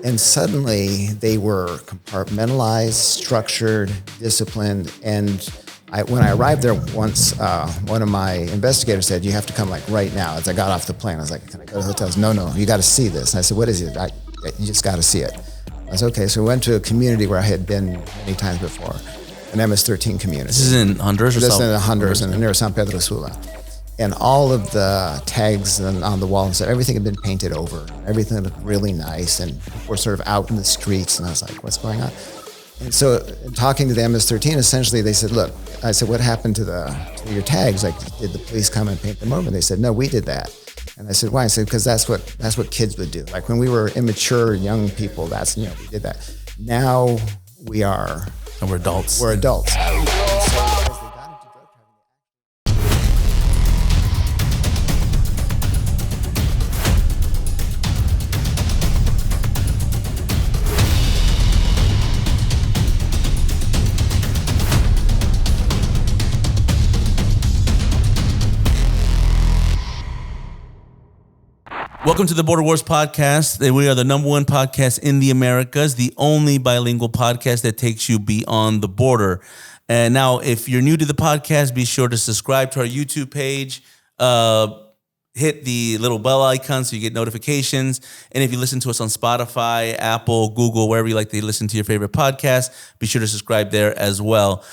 And suddenly they were compartmentalized, structured, disciplined. And when I arrived there once, one of my investigators said, "You have to come like right now." As I got off the plane, I was like, "Can I go to the hotels?" No, you got to see this. And I said, "What is it?" You just got to see it. I was okay. So we went to a community where I had been many times before, an MS13 community. This is in Honduras or This is in Honduras, near San Pedro Sula. And all of the tags on the wall and stuff, everything had been painted over. Everything looked really nice, and we're sort of out in the streets. And I was like, "What's going on?" And so, talking to the MS13, essentially they said, "Look," I said, "What happened to your tags? Like, did the police come and paint them over?" And they said, "No, we did that." And I said, "Why?" I said, "Because that's what kids would do. Like when we were immature young people, we did that. Now we're adults. We're adults." Welcome to the Border Wars podcast. We are the number one podcast in the Americas, the only bilingual podcast that takes you beyond the border. And now, if you're new to the podcast, be sure to subscribe to our YouTube page. Hit the little bell icon so you get notifications. And if you listen to us on Spotify, Apple, Google, wherever you like to listen to your favorite podcast, be sure to subscribe there as well.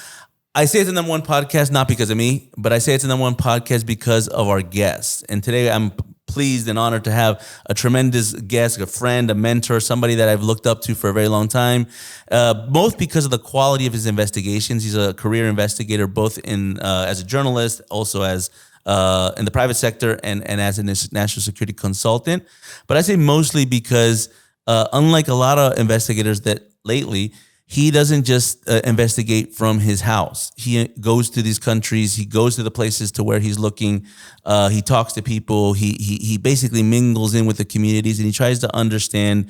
I say it's the number one podcast, not because of me, but I say it's the number one podcast because of our guests. And today I'm pleased and honored to have a tremendous guest, a friend, a mentor, somebody that I've looked up to for a very long time, both because of the quality of his investigations. He's a career investigator, both in as a journalist, also as in the private sector and as a national security consultant. But I say mostly because unlike a lot of investigators that lately, he doesn't just investigate from his house. He goes to these countries. He goes to the places to where he's looking. He talks to people. He basically mingles in with the communities, and he tries to understand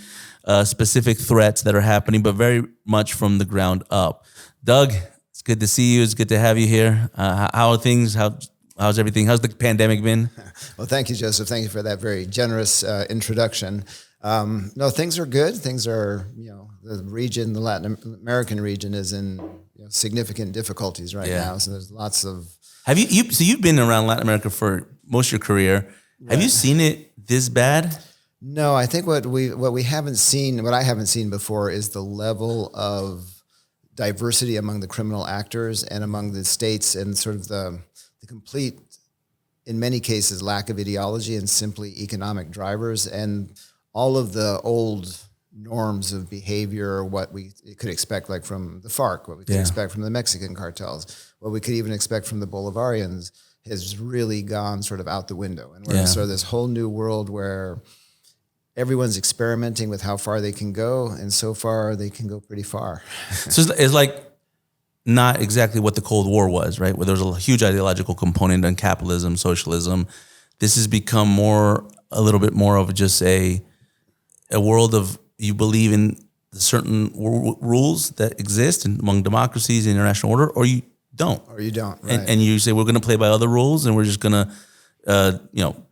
specific threats that are happening, but very much from the ground up. Doug, it's good to see you. It's good to have you here. How are things? How's everything? How's the pandemic been? Well, thank you, Joseph. Thank you for that very generous introduction. No, things are good. Things are, the region, the Latin American region is in significant difficulties right now. So there's lots of. Have you? So you've been around Latin America for most of your career. Right. Have you seen it this bad? No, I think what I haven't seen before is the level of diversity among the criminal actors and among the states, and sort of the complete, in many cases, lack of ideology and simply economic drivers, and all of the old norms of behavior, what we could expect, like from the FARC, what we could expect from the Mexican cartels, what we could even expect from the Bolivarians, has really gone sort of out the window. And we're in sort of this whole new world where everyone's experimenting with how far they can go, and so far they can go pretty far. So it's like not exactly what the Cold War was, right? Where there was a huge ideological component on capitalism, socialism. This has become a little bit more of just a world of, you believe in certain rules that exist among democracies and international order, or you don't. Right. And you say, we're going to play by other rules, and we're just going to,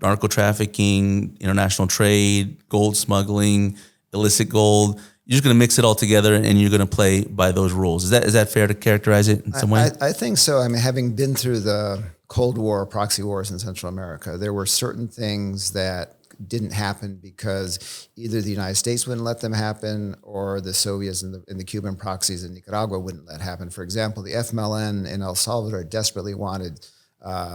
narco trafficking, international trade, gold smuggling, illicit gold. You're just going to mix it all together, and you're going to play by those rules. Is that fair to characterize it in some way? I think so. I mean, having been through the Cold War, proxy wars in Central America, there were certain things that didn't happen because either the United States wouldn't let them happen, or the Soviets and the Cuban proxies in Nicaragua wouldn't let happen. For example, the FMLN in El Salvador desperately wanted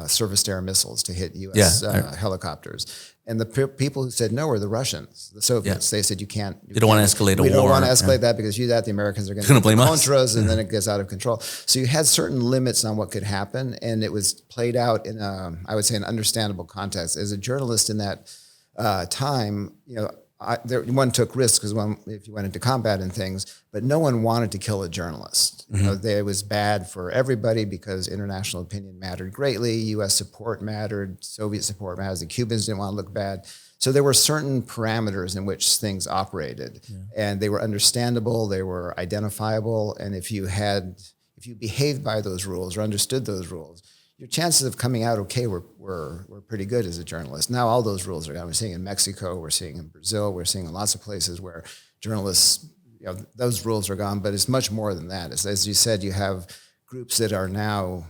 surface-to-air missiles to hit U.S. Helicopters. And the people who said no were the Russians, the Soviets. They said, you can't. They don't want to escalate a war. We don't want to escalate that, because you do that, the Americans are going to blame us. Contras, and then it gets out of control. So you had certain limits on what could happen, and it was played out in I would say, an understandable context. As a journalist in that time, one took risks because if you went into combat and things, but no one wanted to kill a journalist. It was bad for everybody because international opinion mattered greatly. U.S. support mattered. Soviet support mattered. The Cubans didn't want to look bad. So there were certain parameters in which things operated, and they were understandable. They were identifiable. And if you behaved by those rules or understood those rules, your chances of coming out okay were pretty good as a journalist. Now all those rules are gone. We're seeing in Mexico, we're seeing in Brazil, we're seeing in lots of places where journalists, those rules are gone, but it's much more than that. As you said, you have groups that are now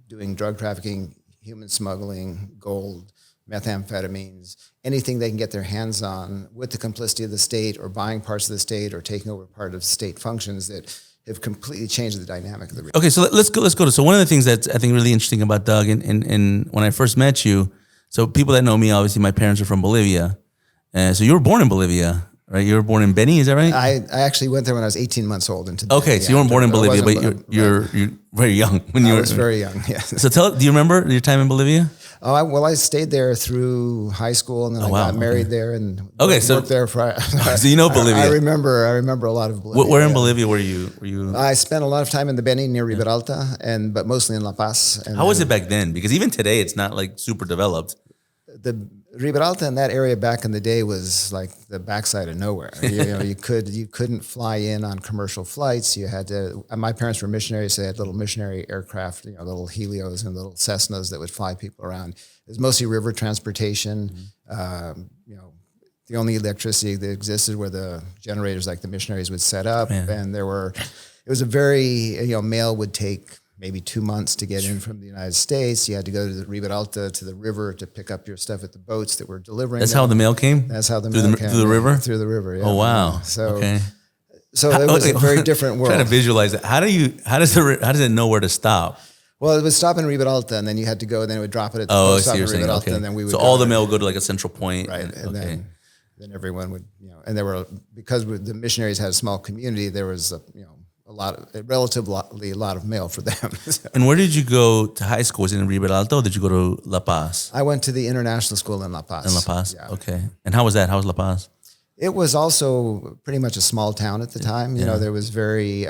doing drug trafficking, human smuggling, gold, methamphetamines, anything they can get their hands on with the complicity of the state or buying parts of the state or taking over part of state functions that have completely changed the dynamic of the region. Okay, so let's go to, so one of the things that's I think really interesting about Doug and when I first met you, so people that know me, obviously my parents are from Bolivia. So you were born in Bolivia, right? You were born in Beni, is that right? I actually went there when I was 18 months old. Okay, so you weren't born in Bolivia, but you're very young when you were. I was very young, yes. So do you remember your time in Bolivia? Oh, I stayed there through high school, and then I got married there and worked there for. So you know Bolivia. I remember a lot of Bolivia. Where in Bolivia were you? I spent a lot of time in the Beni near Riberalta, but mostly in La Paz. How was it back then? Because even today, it's not like super developed. The Riberalta in that area back in the day was like the backside of nowhere. You couldn't fly in on commercial flights. You had to. My parents were missionaries. So they had little missionary aircraft, little Helios and little Cessnas that would fly people around. It was mostly river transportation. The only electricity that existed were the generators like the missionaries would set up, and it was a very mail would take maybe 2 months to get in from the United States. You had to go to the Riberalta, to the river, to pick up your stuff at the boats that were delivering. That's how the mail came? That's how the mail came. Through the river? Through the river, yeah. Oh, wow. So it was a very different world. I'm trying to visualize it. How does it know where to stop? Well, it would stop in Riberalta, and then you had to go, and then it would drop it at the post stop in Riberalta, okay. and then we would. So all the mail would go to like a central point, right? And then everyone would, and there were, because the missionaries had a small community, there was a lot of mail for them. And where did you go to high school? Was it in Riberalta or did you go to La Paz? I went to the international school in La Paz. In La Paz, yeah. Okay. And how was that? How was La Paz? It was also pretty much a small town at the time. There was very,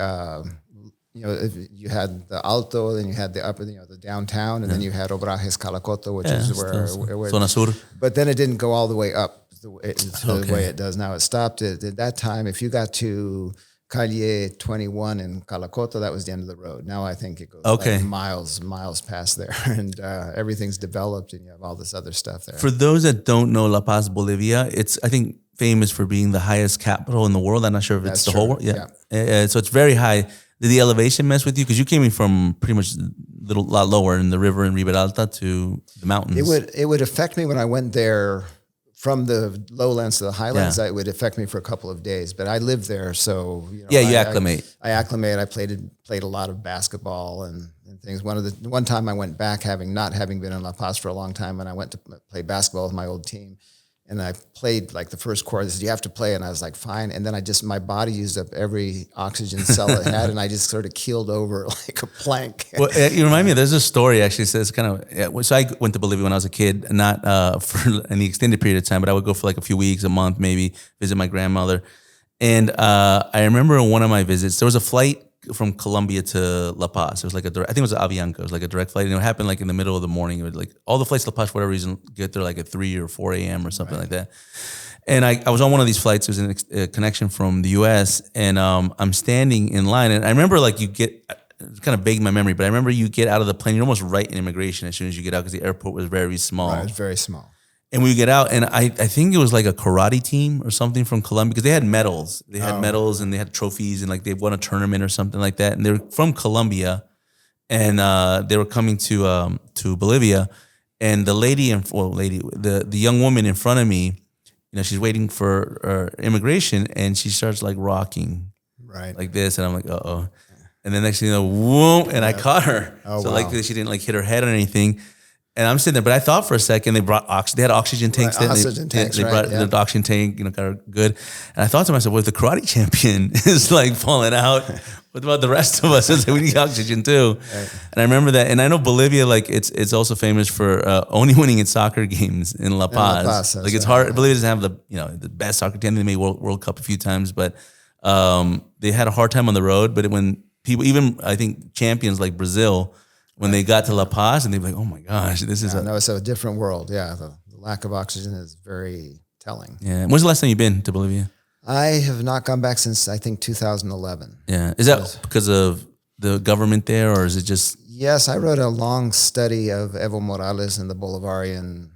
you had the Alto, then you had the upper, the downtown, and then you had Obrajes Calacoto, which is where Zona Sur. But then it didn't go all the way up the way it does now. It stopped at that time. If you got to Calle 21 in Calacoto, that was the end of the road. Now I think it goes like miles past there, and everything's developed, and you have all this other stuff there. For those that don't know La Paz, Bolivia, it's, I think, famous for being the highest capital in the world. I'm not sure if it's the whole world. Yeah. So it's very high. Did the elevation mess with you? Because you came in from pretty much a lot lower in the river in Riberalta to the mountains. It would affect me when I went there. From the lowlands to the highlands, it would affect me for a couple of days. But I lived there, so you acclimate. I acclimate. I played a lot of basketball and things. One time I went back, not having been in La Paz for a long time, and I went to play basketball with my old team. And I played like the first quarter. They said, you have to play. And I was like, fine. And then my body used up every oxygen cell it had. And I just sort of keeled over like a plank. Well, you remind me, there's a story actually says so I went to Bolivia when I was a kid, not for any extended period of time, but I would go for like a few weeks, a month, maybe visit my grandmother. And I remember in one of my visits, there was a flight from Colombia to La Paz. It was like I think it was Avianca. It was like a direct flight, and it happened like in the middle of the morning. It would like all the flights to La Paz, for whatever reason, get there like at 3 or 4 a.m. or something like that. And I was on one of these flights. It was a connection from the U.S. and I'm standing in line, and I remember like it's kind of vague in my memory, but I remember you get out of the plane. You're almost right in immigration as soon as you get out because the airport was very small. Right, it was very small. And we get out, and I think it was like a karate team or something from Colombia because they had medals. They had medals and they had trophies and like they won a tournament or something like that. And they were from Colombia, and they were coming to Bolivia. And the young woman in front of me, she's waiting for immigration, and she starts like rocking, right, like this, and I'm like, uh-oh. And then next thing you know, whoom, and I caught her. Oh, so wow. like she didn't like hit her head or anything. And I'm sitting there, but I thought for a second they brought they had oxygen tanks. Right, They brought the oxygen tank, got her good. And I thought to myself, well, if the karate champion is like falling out, what about the rest of us? It's like, we need oxygen too. Right. And I remember that. And I know Bolivia, like it's also famous for only winning its soccer games in La Paz. Like it's hard. Bolivia doesn't have the best soccer team. They made World Cup a few times, but they had a hard time on the road. But when people, even I think champions like Brazil, when they got to La Paz, and they'd be like, oh my gosh, this is it's a different world. Yeah, the lack of oxygen is very telling. Yeah. When's the last time you've been to Bolivia? I have not gone back since, I think, 2011. Yeah. Is that because of the government there, or is it just Yes, I wrote a long study of Evo Morales and the Bolivarian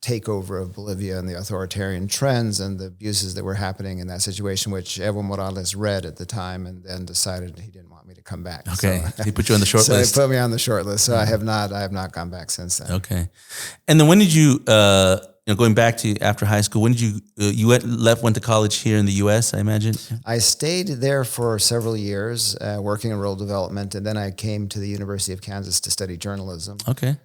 takeover of Bolivia and the authoritarian trends and the abuses that were happening in that situation, which Evo Morales read at the time and then decided he didn't want me to come back. Okay, So, he put you on the short so list. he put me on the short list. So I have not gone back since then. Okay, and then when did you, going back to after high school, when did you went to college here in the U.S., I imagine? I stayed there for several years working in rural development, and then I came to the University of Kansas to study journalism. Okay.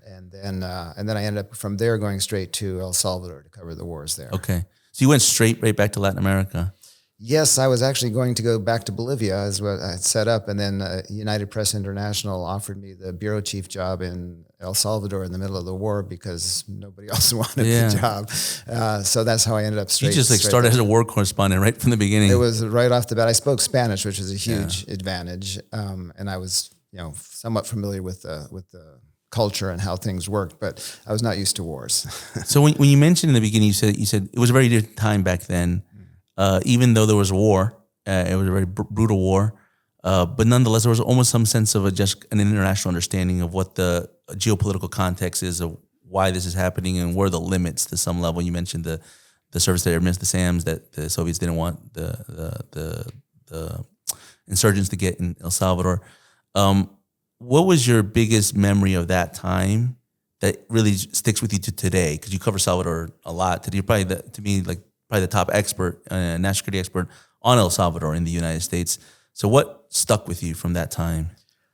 And then I ended up from there going straight to El Salvador to cover the wars there. Okay. So you went straight right back to Latin America. Yes, I was actually going to go back to Bolivia as what I had set up, and then United Press International offered me the bureau chief job in El Salvador in the middle of the war because nobody else wanted the job. So that's how I ended up straight. You just started as a war correspondent right from the beginning. It was right off the bat. I spoke Spanish, which was a huge advantage, and I was somewhat familiar with the culture and how things worked, but I was not used to wars. So when you mentioned in the beginning, you said it was a very different time back then. Even though there was a war, it was a very brutal war, but nonetheless, there was almost some sense of just an international understanding of what the geopolitical context is of why this is happening and where the limits to some level. You mentioned the service that missed the SAMs that the Soviets didn't want the insurgents to get in El Salvador. What was your biggest memory of that time that really sticks with you to today? Because you cover Salvador a lot. You're probably probably the top expert, national security expert on El Salvador in the United States. So what stuck with you from that time?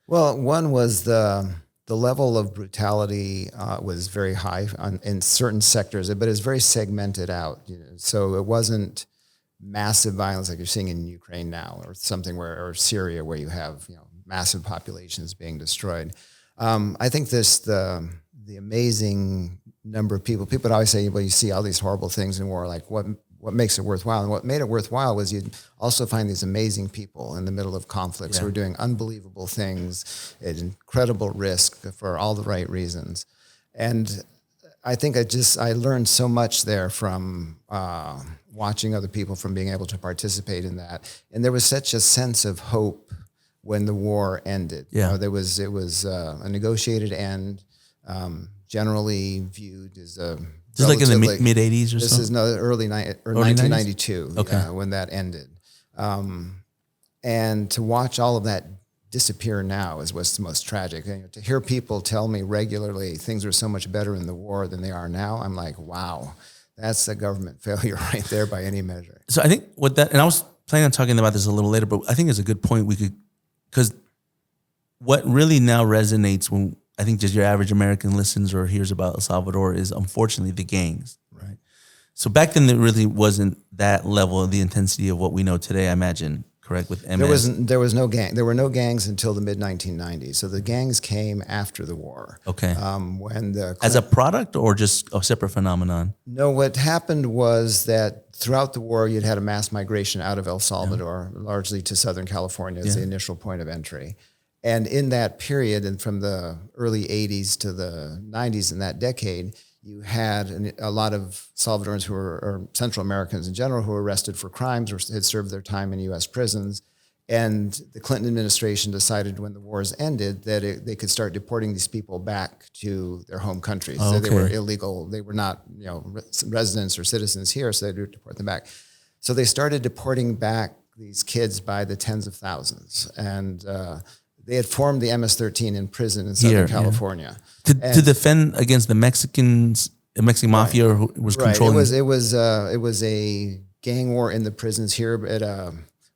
Well, one was the level of brutality was very high in certain sectors, but it's very segmented out. So it wasn't massive violence like you're seeing in Ukraine now, or something or Syria where you have massive populations being destroyed. I think the amazing number of people would always say, well, you see all these horrible things in war, like what makes it worthwhile? And what made it worthwhile was you'd also find these amazing people in the middle of conflicts who are doing unbelievable things at incredible risk for all the right reasons. And I think I learned so much there from watching other people, from being able to participate in that. And there was such a sense of hope when the war ended. Yeah. It was a negotiated end, generally viewed as a just like in the mid 80s or something? This is early 1992 when that ended. And to watch all of that disappear now is what's the most tragic. To hear people tell me regularly things are so much better in the war than they are now, I'm like, wow, that's a government failure right there by any measure. So I think and I was planning on talking about this a little later, but I think it's a good point because what really now resonates when I think just your average American listens or hears about El Salvador is unfortunately the gangs, right? So back then there really wasn't that level of the intensity of what we know today, I imagine, correct? With MS. There were no gangs until the mid 1990s. So the gangs came after the war. Okay. When as a product or just a separate phenomenon? No, what happened was that throughout the war, you'd had a mass migration out of El Salvador, largely to Southern California as the initial point of entry. And in that period, and from the early 80s to the 90s in that decade, you had a lot of Salvadorans or Central Americans in general who were arrested for crimes or had served their time in U.S. prisons. And the Clinton administration decided when the wars ended that they could start deporting these people back to their home countries. Oh, okay. So they were illegal. They were not residents or citizens here, so they would deport them back. So they started deporting back these kids by the tens of thousands. And they had formed the MS13 in prison in Southern California to defend against the Mexican mafia who was controlling. It was a gang war in the prisons here at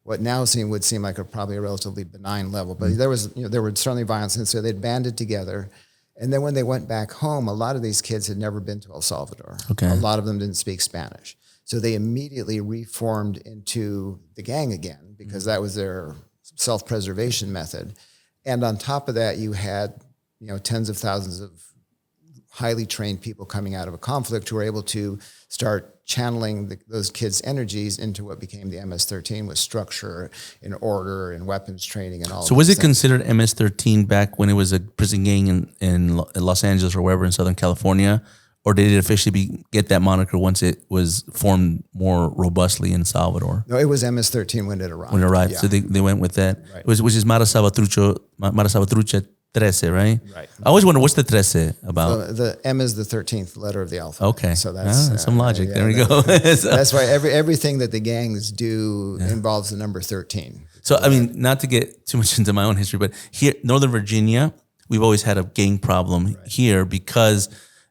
what now would seem like probably a relatively benign level, but there were certainly violence, and so they'd banded together. And then when they went back home, a lot of these kids had never been to El Salvador. Okay. A lot of them didn't speak Spanish, so they immediately reformed into the gang again because that was their self-preservation method. And on top of that, you had, tens of thousands of highly trained people coming out of a conflict who were able to start channeling those kids' energies into what became the MS-13 with structure and order and weapons training and all. So was it considered MS-13 back when it was a prison gang in Los Angeles or wherever in Southern California? Or did it officially get that moniker once it was formed more robustly in Salvador? No, it was MS-13 when it arrived. Yeah. So they went with that, right. which is Mara Salvatrucha 13, right? Right. I always wonder what's the 13 about. So the M is the 13th letter of the alphabet. Okay. So that's some logic. There we go. So, that's why everything that the gangs do involves the number 13. so, I mean, not to get too much into my own history, but here, Northern Virginia, we've always had a gang problem here because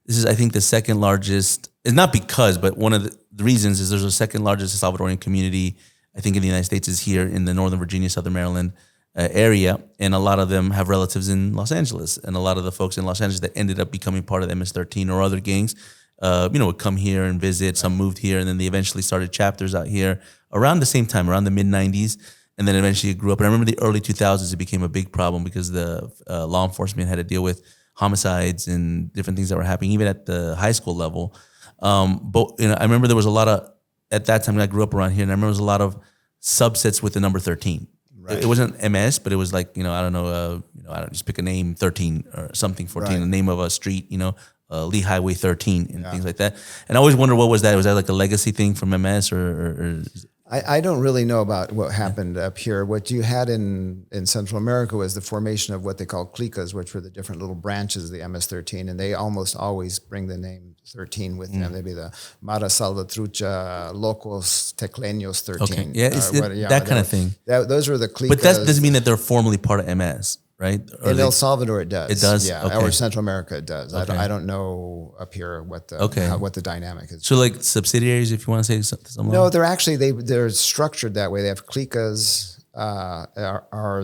this is, I think, the second largest. It's not because, but one of the reasons is there's a second largest Salvadoran community, I think, in the United States is here in the Northern Virginia, Southern Maryland area, and a lot of them have relatives in Los Angeles, and a lot of the folks in Los Angeles that ended up becoming part of the MS13 or other gangs, would come here and visit. Some moved here, and then they eventually started chapters out here around the same time, around the mid '90s, and then eventually it grew up. And I remember the early 2000s, it became a big problem because the law enforcement had to deal with homicides and different things that were happening, even at the high school level. But I remember there was a lot of, at that time, I grew up around here, and I remember there was a lot of subsets with the number 13. Right. It wasn't MS, but it was like, I don't know, I don't just pick a name, 13 or something, 14, right. The name of a street, Lee Highway 13 and things like that. And I always wonder, what was that? Was that like a legacy thing from MS or I don't really know about what happened up here. What you had in Central America was the formation of what they call clicas, which were the different little branches of the MS13, and they almost always bring the name 13 with them. They'd be the Mara Salvatrucha, Locos, Tecleños 13. Okay. Yeah, that kind of thing. Those were the clicas. But that doesn't mean that they're formally part of MS, right? In El Salvador, it does. It does? Yeah, Okay. or Central America, it does. Okay. I don't know up here what the dynamic is. So like subsidiaries, if you want to say something. No, they're actually, they're structured that way. They have clicas, are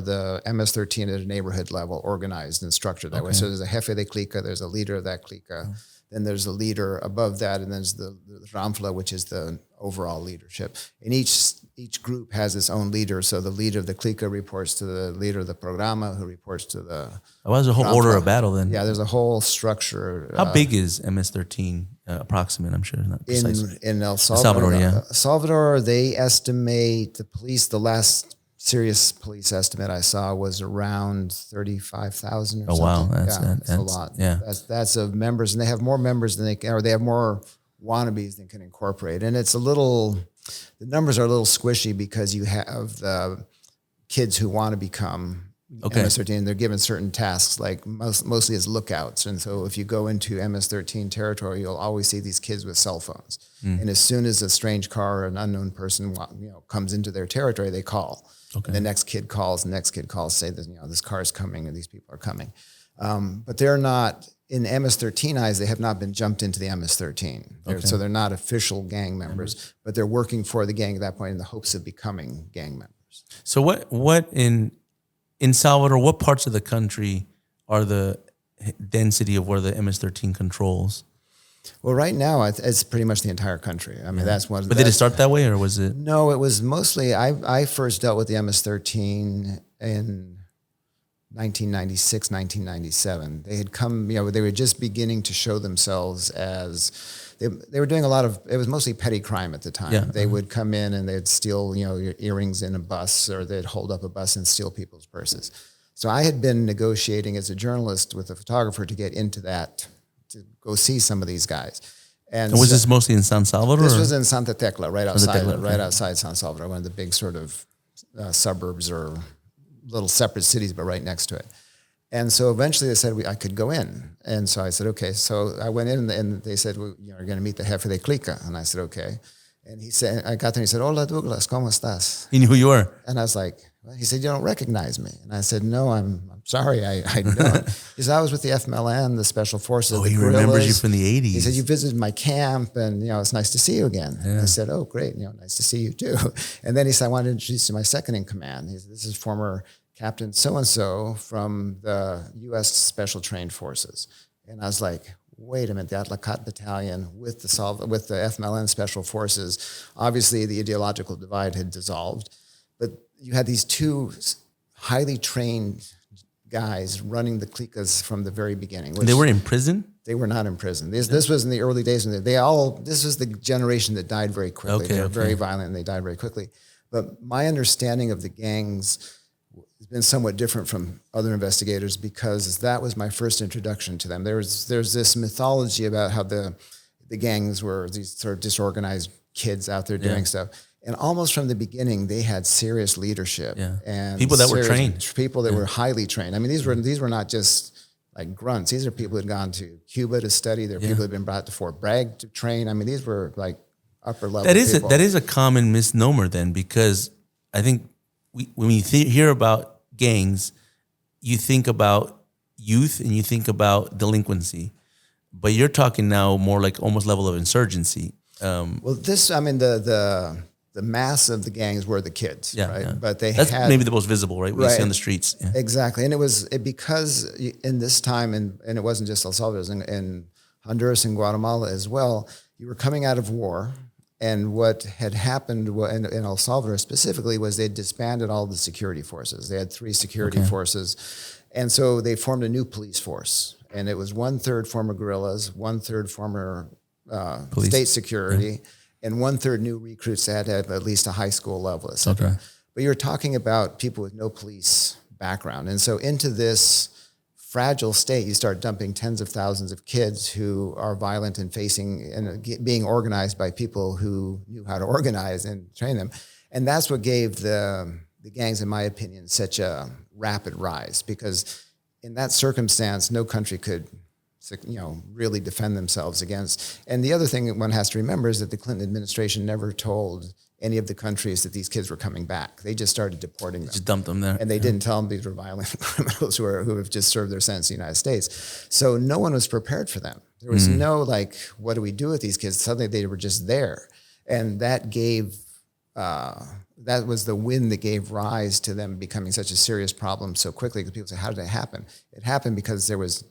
the MS13 at a neighborhood level, organized and structured that way. So there's a jefe de clica, there's a leader of that clica. Then there's a leader above that, and then there's the Ramfla, which is the overall leadership. And each group has its own leader. So the leader of the clica reports to the leader of the programa, who reports to the. Oh, there's a whole order of battle then. Yeah, there's a whole structure. How big is MS13 approximate? I'm sure not precise. In El Salvador. Salvador, they estimate the police. The last serious police estimate I saw was around 35,000 or something. Oh, wow. That's a lot. Yeah. That's of members, and they have more members than they can, or they have more wannabes than can incorporate. And it's the numbers are a little squishy because you have the kids who want to become MS13. They're given certain tasks, like mostly as lookouts. And so if you go into MS13 territory, you'll always see these kids with cell phones. And as soon as a strange car or an unknown person comes into their territory, they call. Okay. And the next kid calls, say that this car is coming and these people are coming. But they're not, in MS13 eyes, they have not been jumped into the MS13. So they're not official gang members, but they're working for the gang at that point in the hopes of becoming gang members. So what in Salvador, what parts of the country are the density of where the MS13 controls? Well, right now it's pretty much the entire country. I mean, that's one. But did it start that way, or was it? No, it was mostly. I first dealt with the MS13 in 1996, 1997. They had come. They were just beginning to show themselves as. They were doing a lot of. It was mostly petty crime at the time. Yeah. They would come in and they'd steal, your earrings in a bus, or they'd hold up a bus and steal people's purses. So I had been negotiating as a journalist with a photographer to get into that, to go see some of these guys. And was this mostly in San Salvador? This was in Santa Tecla, right outside San Salvador, one of the big sort of suburbs or little separate cities, but right next to it. And so eventually they said I could go in. And so I said, okay. So I went in and they said, you're going to meet the jefe de clica. And I said, okay. And he said, I got there and he said, hola Douglas, ¿cómo estás? He knew who you were. And I was like, well, he said, you don't recognize me. And I said, no, I'm sorry, I don't. He said, I was with the FMLN, the Special Forces. Oh, he remembers you from the 80s. He said, you visited my camp and, it's nice to see you again. Yeah. And I said, oh, great, nice to see you too. And then he said, I want to introduce you to my second in command. He said, this is former Captain so-and-so from the U.S. Special Trained Forces. And I was like, wait a minute, the Atlacat Battalion with the FMLN Special Forces. Obviously, the ideological divide had dissolved, but you had these two highly trained guys running the clicas from the very beginning. They were in prison? They were not in prison. This was in the early days. This was the generation that died very quickly. They were very violent and they died very quickly. But my understanding of the gangs has been somewhat different from other investigators because that was my first introduction to them. There's this mythology about how the gangs were these sort of disorganized kids out there doing stuff. And almost from the beginning, they had serious leadership and people that were trained, people that were highly trained. I mean, these were not just like grunts. These are people who had gone to Cuba to study. There are people who had been brought to Fort Bragg to train. I mean, these were like upper level. That is a common misnomer then, because I think when you hear about gangs, you think about youth and you think about delinquency, but you're talking now more like almost level of insurgency. Well, the mass of the gangs were the kids, right? Yeah. But that's had maybe the most visible, right? We see on the streets. Yeah. Exactly. And because in this time, and it wasn't just El Salvador, it was in Honduras and Guatemala as well, you were coming out of war. And what had happened in El Salvador specifically was they disbanded all the security forces. They had 3 security forces. And so they formed a new police force. And it was 1/3 former guerrillas, 1/3 former state security, and 1/3 new recruits that had at least a high school level, et cetera. Okay. But you're talking about people with no police background. And so into this fragile state, you start dumping tens of thousands of kids who are violent and being organized by people who knew how to organize and train them. And that's what gave the gangs, in my opinion, such a rapid rise, because in that circumstance, no country could really defend themselves against. And the other thing that one has to remember is that the Clinton administration never told any of the countries that these kids were coming back. They just started deporting them. Just dumped them there. And they didn't tell them these were violent criminals who have just served their sentence in the United States. So no one was prepared for them. There was no what do we do with these kids? Suddenly they were just there. And that was the wind that gave rise to them becoming such a serious problem so quickly, because people say, how did it happen? It happened because there was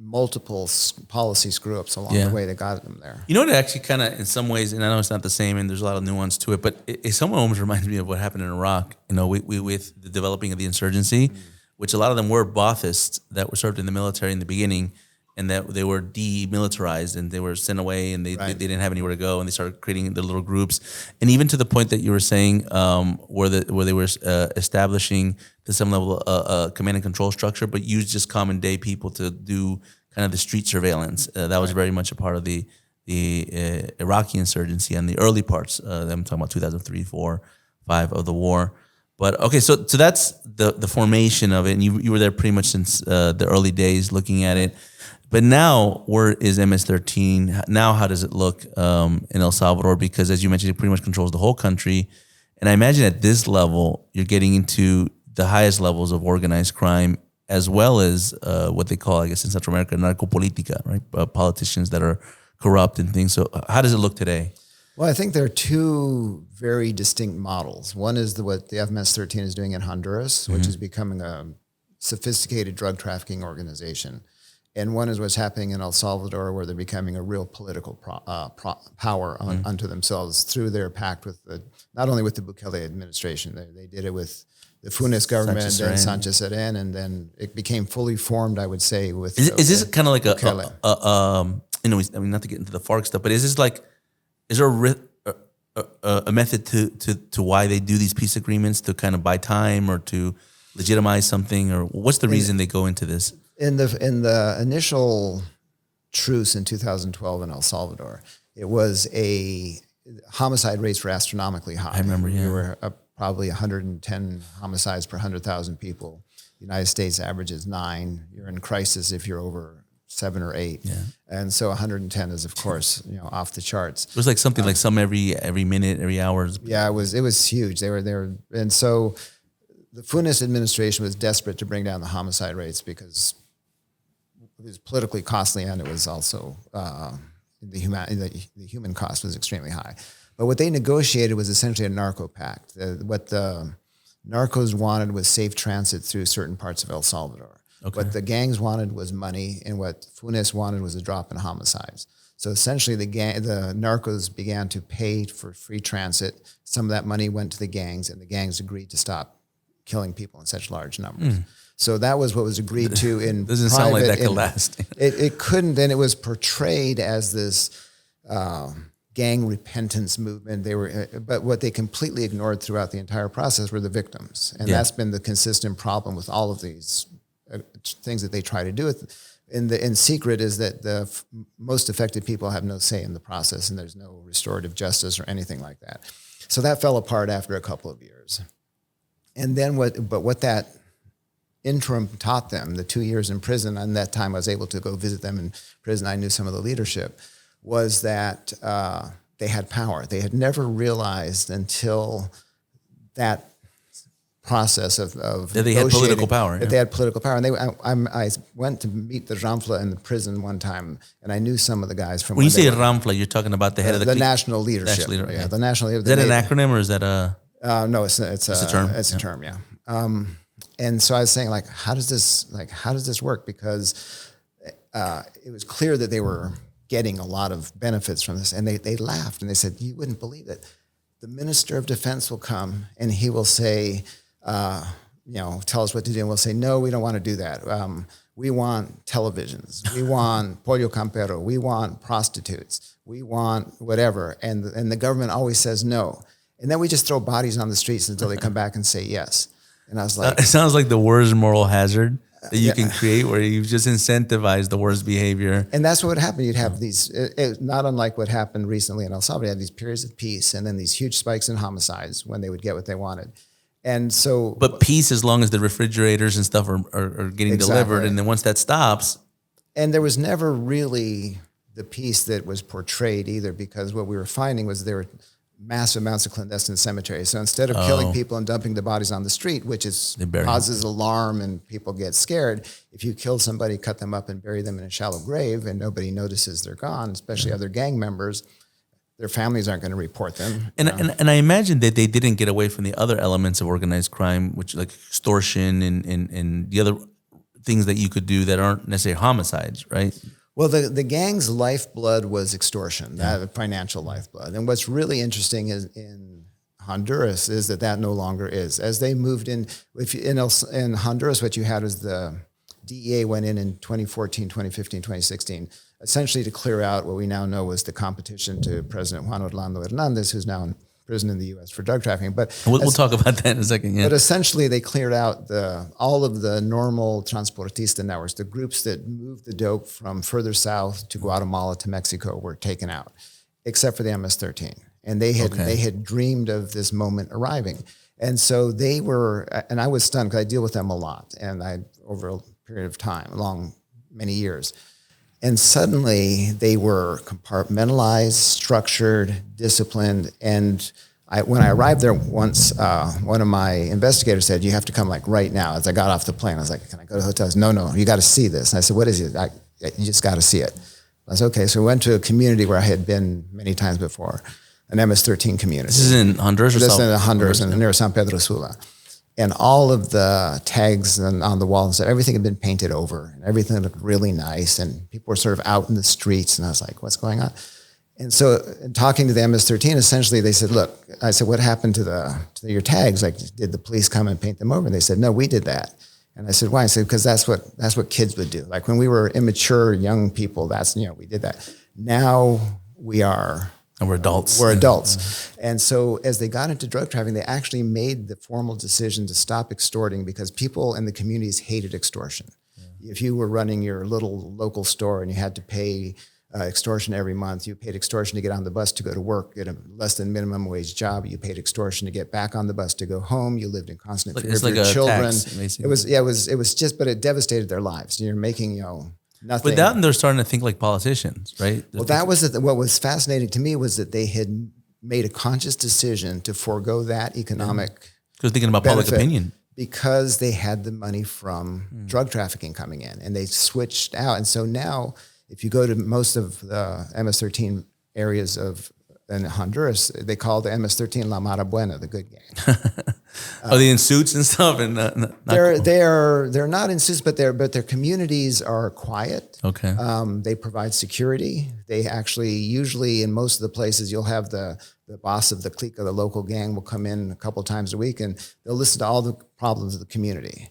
multiple policy screw-ups along the way that got them there. You know, it actually kind of, in some ways, and I know it's not the same, and there's a lot of nuance to it, but it somewhat almost reminds me of what happened in Iraq. You know, with the developing of the insurgency, which a lot of them were Baathists that were served in the military in the beginning, and that they were demilitarized and they were sent away, and they didn't have anywhere to go, and they started creating their little groups, and even to the point that you were saying, where they were establishing to some level a command and control structure, but used just common day people to do kind of the street surveillance. That was very much a part of the Iraqi insurgency and the early parts. I'm talking about 2003, 4, 5 of the war. But okay, so that's the formation of it, and you were there pretty much since the early days looking at it. But now, where is MS13? Now, how does it look in El Salvador? Because as you mentioned, it pretty much controls the whole country. And I imagine at this level, you're getting into the highest levels of organized crime, as well as what they call, I guess, in Central America, narcopolitica, right? Politicians that are corrupt and things. So how does it look today? Well, I think there are 2 very distinct models. One is what the MS13 is doing in Honduras, which is becoming a sophisticated drug trafficking organization. And one is what's happening in El Salvador, where they're becoming a real political power unto themselves through their pact with not only with the Bukele administration. They did it with the Funes government, then Sanchez Seren, and then it became fully formed, I would say, with... Is this kind of like I mean, not to get into the FARC stuff, but is there a method to why they do these peace agreements, to kind of buy time or to legitimize something, or what's the reason they go into this? In the initial truce in 2012 in El Salvador, it was homicide rates were astronomically high. I remember, We were probably 110 homicides per 100,000 people. The United States average is 9. You're in crisis if you're over 7 or 8. Yeah. And so 110 is, of course, off the charts. It was like something like some every minute, every hour. Yeah, it was huge. They were, and so the Funes administration was desperate to bring down the homicide rates because it was politically costly, and it was also the human cost was extremely high. But what they negotiated was essentially a narco pact. What the narcos wanted was safe transit through certain parts of El Salvador. Okay. What the gangs wanted was money, and what Funes wanted was a drop in homicides. So essentially, the narcos began to pay for free transit. Some of that money went to the gangs, and the gangs agreed to stop killing people in such large numbers. So that was what was agreed to in Doesn't private. Sound like that could last. It couldn't, and it was portrayed as this gang repentance movement. But what they completely ignored throughout the entire process were the victims, and that's been the consistent problem with all of these things that they try to do. In secret is that the most affected people have no say in the process, and there's no restorative justice or anything like that. So that fell apart after a couple of years. And then what that interim taught them, the 2 years in prison, and that time I was able to go visit them in prison, I knew some of the leadership, was that they had power. They had never realized until that process of that they had political power. That they had political power. And I went to meet the Ramfla in the prison one time, and I knew some of the guys from. When you say Ramfla, you're talking about the head of the national leadership. The national leader. Is that an acronym or is that a? No, it's a term. It's a term. Yeah. And so I was saying, like, how does this work? Because it was clear that they were getting a lot of benefits from this, and they laughed and they said, "You wouldn't believe it. The Minister of Defense will come and he will say." Tell us what to do. And we'll say, no, we don't want to do that. We want televisions. We want pollo campero. We want prostitutes. We want whatever. And the government always says no. And then we just throw bodies on the streets until they come back and say yes. And I was like, it sounds like the worst moral hazard that you can create, where you just incentivize the worst behavior. And that's what would happen. You'd have these, not unlike what happened recently in El Salvador, you had these periods of peace and then these huge spikes in homicides when they would get what they wanted. And so, but peace as long as the refrigerators and stuff are getting delivered, and then once that stops, and there was never really the peace that was portrayed either, because what we were finding was there were massive amounts of clandestine cemeteries. So instead of killing people and dumping the bodies on the street, which causes alarm and people get scared, if you kill somebody, cut them up and bury them in a shallow grave, and nobody notices they're gone, especially other gang members. Their families aren't going to report them. And I imagine that they didn't get away from the other elements of organized crime, which like extortion and the other things that you could do that aren't necessarily homicides, right? Well, the gang's lifeblood was extortion, that financial lifeblood. And what's really interesting is in Honduras is that no longer is. As they moved in, in Honduras, what you had was the DEA went in 2014, 2015, 2016, essentially to clear out what we now know was the competition to President Juan Orlando Hernandez, who's now in prison in the U.S. for drug trafficking. But we'll talk about that in a second. Yeah. But essentially, they cleared out all of the normal transportista networks. The groups that moved the dope from further south to Guatemala to Mexico were taken out, except for the MS13. And they had dreamed of this moment arriving. And so they were, and I was stunned because I deal with them a lot, and over a period of time, many years. And suddenly they were compartmentalized, structured, disciplined. And when I arrived there once, one of my investigators said, you have to come like right now. As I got off the plane, I was like, can I go to the hotel? He said, no, you got to see this. And I said, what is it? You just got to see it. I said, okay. So we went to a community where I had been many times before, an MS13 community. This is in Honduras? This is in Honduras, near San Pedro Sula. And all of the tags on the wall and stuff, everything had been painted over, and everything looked really nice. And people were sort of out in the streets, and I was like, "What's going on?" And so, in talking to the MS13, essentially, they said, "Look," I said, "What happened to your tags? Like, did the police come and paint them over?" And they said, "No, we did that." And I said, "Why?" I said, "Because that's what kids would do. Like when we were immature young people, we did that. Now we are." And we're adults. We're adults. Mm-hmm. And so as they got into drug trafficking, they actually made the formal decision to stop extorting because people in the communities hated extortion. Yeah. If you were running your little local store and you had to pay extortion every month, you paid extortion to get on the bus to go to work, get a less than minimum wage job, you paid extortion to get back on the bus to go home, you lived in constant fear of your children. Tax, it was just, but it devastated their lives. You're making, nothing. But now they're starting to think like politicians, right? Well, that was what was fascinating to me was that they had made a conscious decision to forego that economic because thinking about public opinion. Because they had the money from drug trafficking coming in, and they switched out. And so now, if you go to most of the MS-13 areas in Honduras, they call the MS-13 La Mara Buena, the good gang. Are they in suits and stuff? And they're not in suits, but their communities are quiet. Okay. They provide security. They actually usually in most of the places you'll have the boss of the clique of the local gang will come in a couple times a week and they'll listen to all the problems of the community.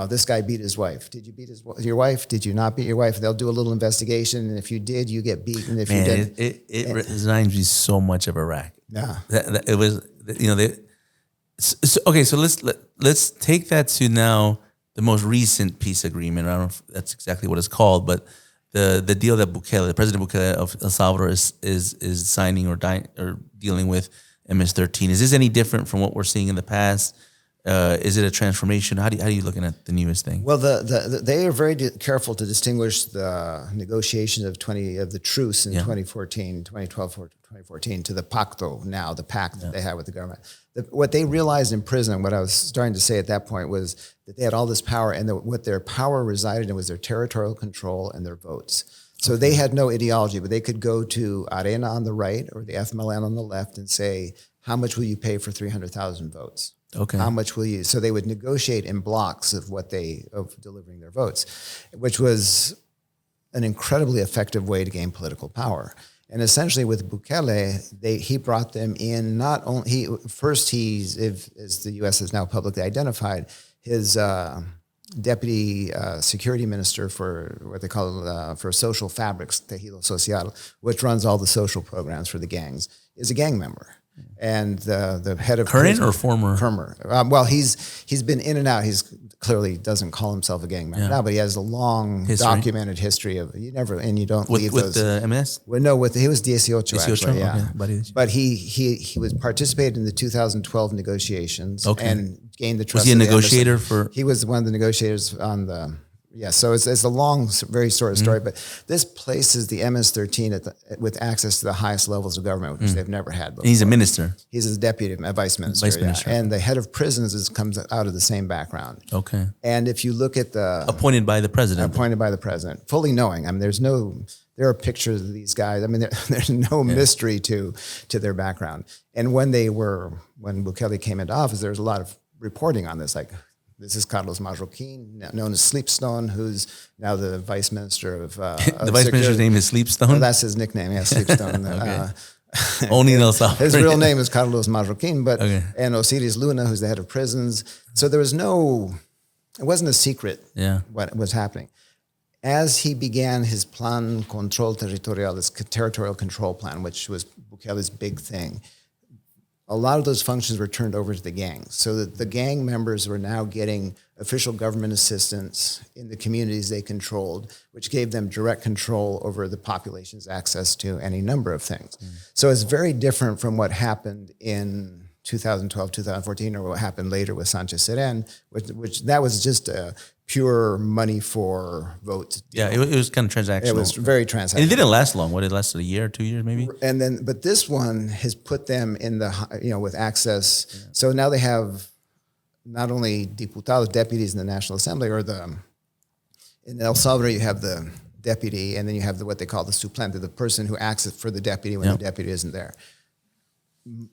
This guy beat his wife. Did you beat your wife? Did you not beat your wife? They'll do a little investigation, and if you did, you get beaten. If you didn't, it reminds me so much of Iraq. Yeah, it was. Okay, so let's take that to now the most recent peace agreement. I don't know if that's exactly what it's called, but the deal that President Bukele of El Salvador is signing or dealing with MS13. Is this any different from what we're seeing in the past? Is it a transformation? How are you looking at the newest thing? Well, they are very careful to distinguish the negotiations of the Truce in 2014, 2012, 2014 to the Pacto now, the pact that they had with the government. What they realized in prison, what I was starting to say at that point, was that they had all this power, and what their power resided in was their territorial control and their votes. So they had no ideology, but they could go to Arena on the right or the FMLN on the left and say, how much will you pay for 300,000 votes? Okay. How much will you? So they would negotiate in blocks of delivering their votes, which was an incredibly effective way to gain political power. And essentially, with Bukele, he brought them in. Not only as the U.S. has now publicly identified, his deputy security minister for what they call for social fabrics, Tejido Social, which runs all the social programs for the gangs, is a gang member. And the head of current or former? Well, he's been in and out. He's clearly doesn't call himself a gang member now, but he has a long documented history of you don't leave with those. the MS. Well, no, he was 18 actually, yeah. Okay. But he was participated in the 2012 negotiations and gained the trust. Was he a of the negotiator embassy. He was one of the negotiators on the. Yeah, so it's a long, very short story, but this places the MS13 with access to the highest levels of government, which they've never had before. He's a minister. He's a deputy, a vice minister. And the head of prisons comes out of the same background. Okay. And if you look at appointed by the president, fully knowing. I mean, there are pictures of these guys. I mean, there's no mystery to their background. And when Bukele came into office, there was a lot of reporting on this, like. This is Carlos Marroquin, known as Sleepstone, who's now the vice minister of the vice minister's name is Sleepstone? Well, that's his nickname, yeah, Sleepstone. Only in El Salvador. His real name is Carlos Marroquin, and Osiris Luna, who's the head of prisons. So it wasn't a secret what was happening. As he began his Plan Control Territorial, this territorial control plan, which was Bukele's big thing, a lot of those functions were turned over to the gangs. So that the gang members were now getting official government assistance in the communities they controlled, which gave them direct control over the population's access to any number of things. So it's very different from what happened in 2012, 2014, or what happened later with Sanchez Seren, which that was just a pure money for votes. Yeah, it was kind of transactional. It was very transactional. And it didn't last long. It lasted a year, 2 years maybe? But this one has put them in with access. Yeah. So now they have not only diputados, deputies in the National Assembly, in El Salvador you have the deputy, and then you have what they call the suplente, the person who acts for the deputy when the deputy isn't there.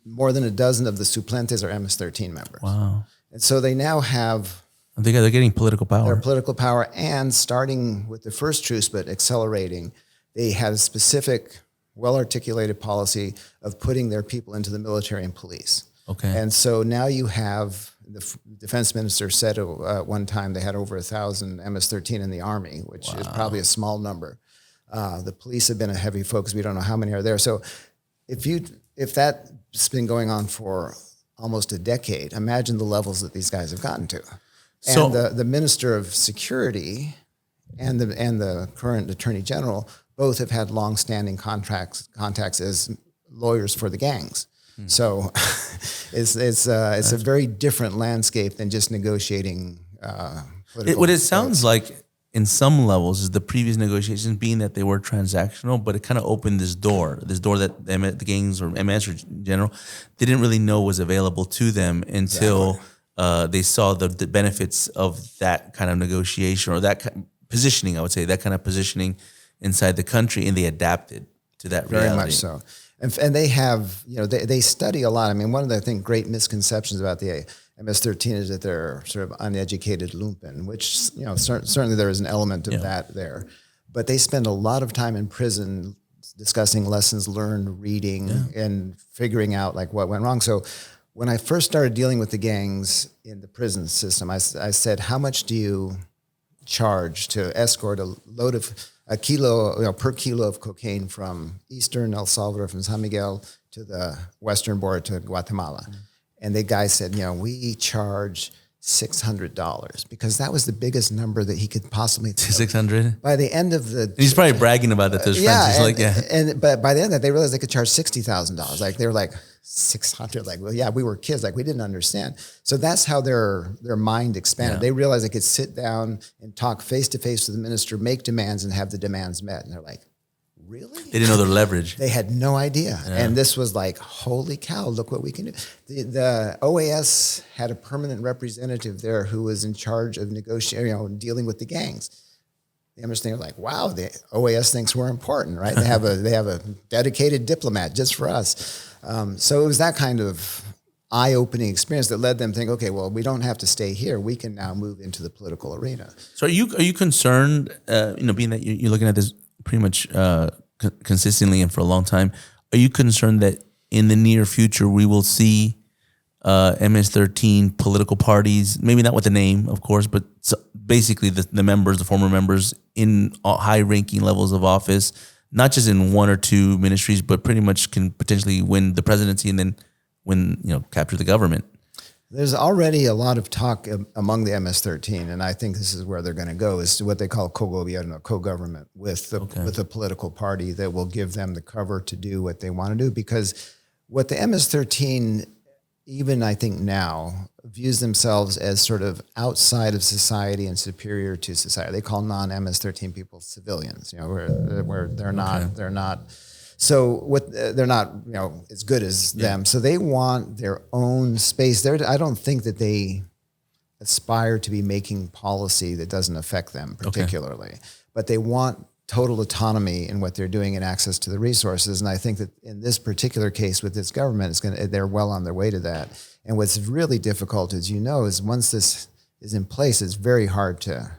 More than a dozen of the suplentes are MS-13 members. Wow. And so they now have... They're getting political power. They're political power, and starting with the first truce, but accelerating, they had a specific, well-articulated policy of putting their people into the military and police. Okay. And so now you have, the defense minister said at one time they had over 1,000 MS-13 in the army, which is probably a small number. The police have been a heavy focus. We don't know how many are there. So if that's been going on for almost a decade, imagine the levels that these guys have gotten to. And the Minister of Security and the current Attorney General both have had long-standing contacts as lawyers for the gangs. So it's a very different landscape than just negotiating political. What it sounds like in some levels is the previous negotiations being that they were transactional, but it kind of opened this door that the gangs or MS or in general didn't really know was available to them until they saw the benefits of that kind of negotiation or that positioning, I would say, that kind of positioning inside the country, and they adapted to that reality. Very much so. And they have, they study a lot. I mean, one of the, I think, great misconceptions about the MS-13 is that they're sort of uneducated lumpen, which, certainly there is an element of that there. But they spend a lot of time in prison discussing lessons learned, reading, and figuring out like what went wrong. So when I first started dealing with the gangs in the prison system, I said, how much do you charge to escort a kilo, per kilo of cocaine from eastern El Salvador, from San Miguel to the western border to Guatemala? And the guy said, we charge $600 because that was the biggest number that he could possibly take. 600? By the end of the... He's probably bragging about that to his friends. But by the end of that, they realized they could charge $60,000. Like, they were like, 600. Like, well, yeah, we were kids. Like, we didn't understand. So that's how their mind expanded. Yeah. They realized they could sit down and talk face to face with the minister, make demands, and have the demands met. And they're like, really? They didn't know their leverage. They had no idea. Yeah. And this was like, holy cow, look what we can do. The OAS had a permanent representative there who was in charge of negotiating, dealing with the gangs. The MS-13 was like, wow, the OAS thinks we're important, right? They have a dedicated diplomat just for us. So it was that kind of eye-opening experience that led them to think, okay, well, we don't have to stay here. We can now move into the political arena. So are you concerned, being that you're looking at this pretty much consistently and for a long time, are you concerned that in the near future we will see MS-13 political parties, maybe not with the name, of course, but basically the members, the former members in high-ranking levels of office, not just in one or two ministries, but pretty much can potentially win the presidency and then capture the government? There's already a lot of talk among the MS-13, and I think this is where they're going to go, is what they call co-gobierno, co-government with a political party that will give them the cover to do what they want to do. Because what the MS-13, even I think now, views themselves as sort of outside of society and superior to society. They call non-MS-13 people civilians, where they're not. So they're not, as good as them. So they want their own space. I don't think that they aspire to be making policy that doesn't affect them particularly, but they want total autonomy in what they're doing and access to the resources. And I think that in this particular case with this government, they're well on their way to that. And what's really difficult, as you know, is once this is in place, it's very hard to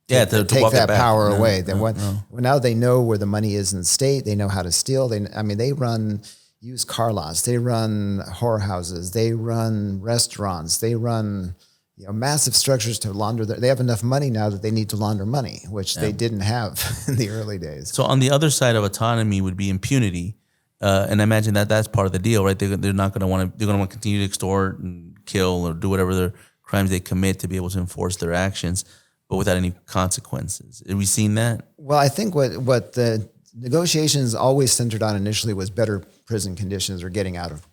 take that power away. Now they know where the money is in the state. They know how to steal. They run used car lots. They run whorehouses. They run restaurants. They run massive structures to launder. They have enough money now that they need to launder money, which they didn't have in the early days. So on the other side of autonomy would be impunity. And I imagine that's part of the deal, right? They're not going to want to, they're going to want to continue to extort and kill or do whatever their crimes they commit to be able to enforce their actions, but without any consequences. Have we seen that? Well, I think what the negotiations always centered on initially was better prison conditions or getting out of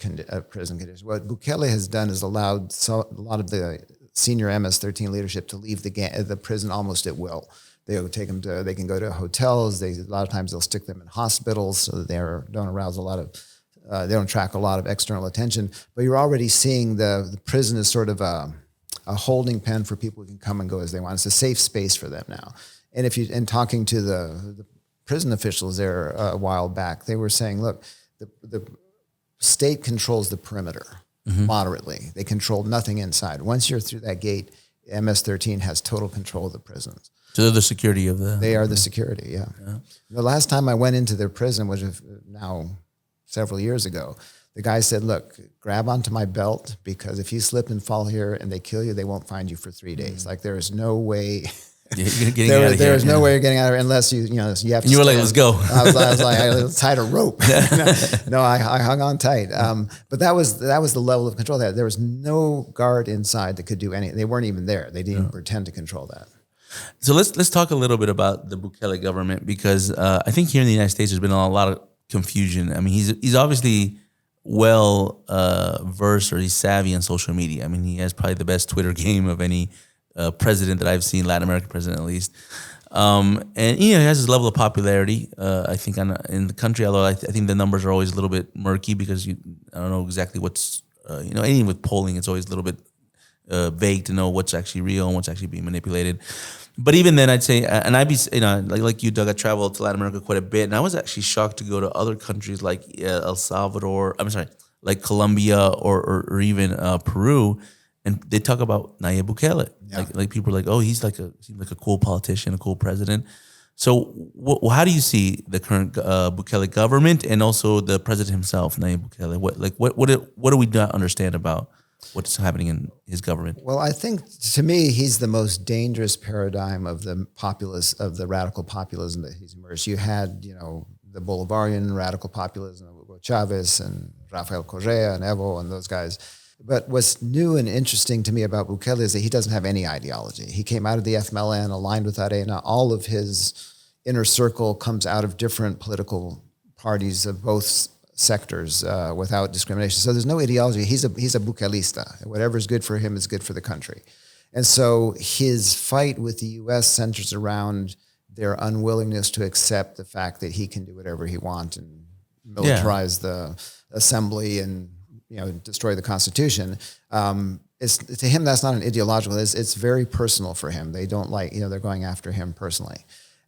prison conditions. What Bukele has done is allowed a lot of the senior MS-13 leadership to leave the prison almost at will. They'll take them they can go to hotels. A lot of times they'll stick them in hospitals so that they don't arouse they don't attract a lot of external attention. But you're already seeing the prison is sort of a holding pen for people who can come and go as they want. It's a safe space for them now. And talking to the prison officials there a while back, they were saying, look, the state controls the perimeter moderately. They control nothing inside. Once you're through that gate, MS-13 has total control of the prisons. So they're the security of the... They are the security, yeah. The last time I went into their prison, which was now several years ago, the guy said, look, grab onto my belt because if you slip and fall here and they kill you, they won't find you for 3 days. Like there is no way... There is no way you're getting out of here unless you have to. And you were like, let's go. I was like, I tied a rope. No, I hung on tight. But that was the level of control there was no guard inside that could do anything. They weren't even there. They didn't even pretend to control that. So let's talk a little bit about the Bukele government because I think here in the United States there's been a lot of confusion. I mean, he's obviously well versed or he's savvy on social media. I mean, he has probably the best Twitter game of any president that I've seen, Latin American president at least. And he has his level of popularity, I think, in the country, although I think the numbers are always a little bit murky because I don't know exactly what's, even with polling, it's always a little bit vague to know what's actually real and what's actually being manipulated. But even then, I'd say, and I'd be, like you, Doug, I traveled to Latin America quite a bit, and I was actually shocked to go to other countries like El Salvador, like Colombia or even Peru, and they talk about Nayib Bukele. Yeah. Like people are like, oh, he's seems like a cool politician, a cool president. So how do you see the current Bukele government and also the president himself, Nayib Bukele? What do we not understand about what's happening in his government? Well, I think to me, he's the most dangerous paradigm of the radical populism that he's emerged. You had, the Bolivarian radical populism of Hugo Chavez and Rafael Correa and Evo and those guys. But what's new and interesting to me about Bukele is that he doesn't have any ideology. He came out of the FMLN, aligned with Arena. All of his inner circle comes out of different political parties of both sectors without discrimination. So there's no ideology. He's a Bukelista. Whatever is good for him is good for the country. And so his fight with the U.S. centers around their unwillingness to accept the fact that he can do whatever he wants and militarize the assembly and destroy the Constitution. To him, that's not an ideological. It's very personal for him. They don't like, they're going after him personally.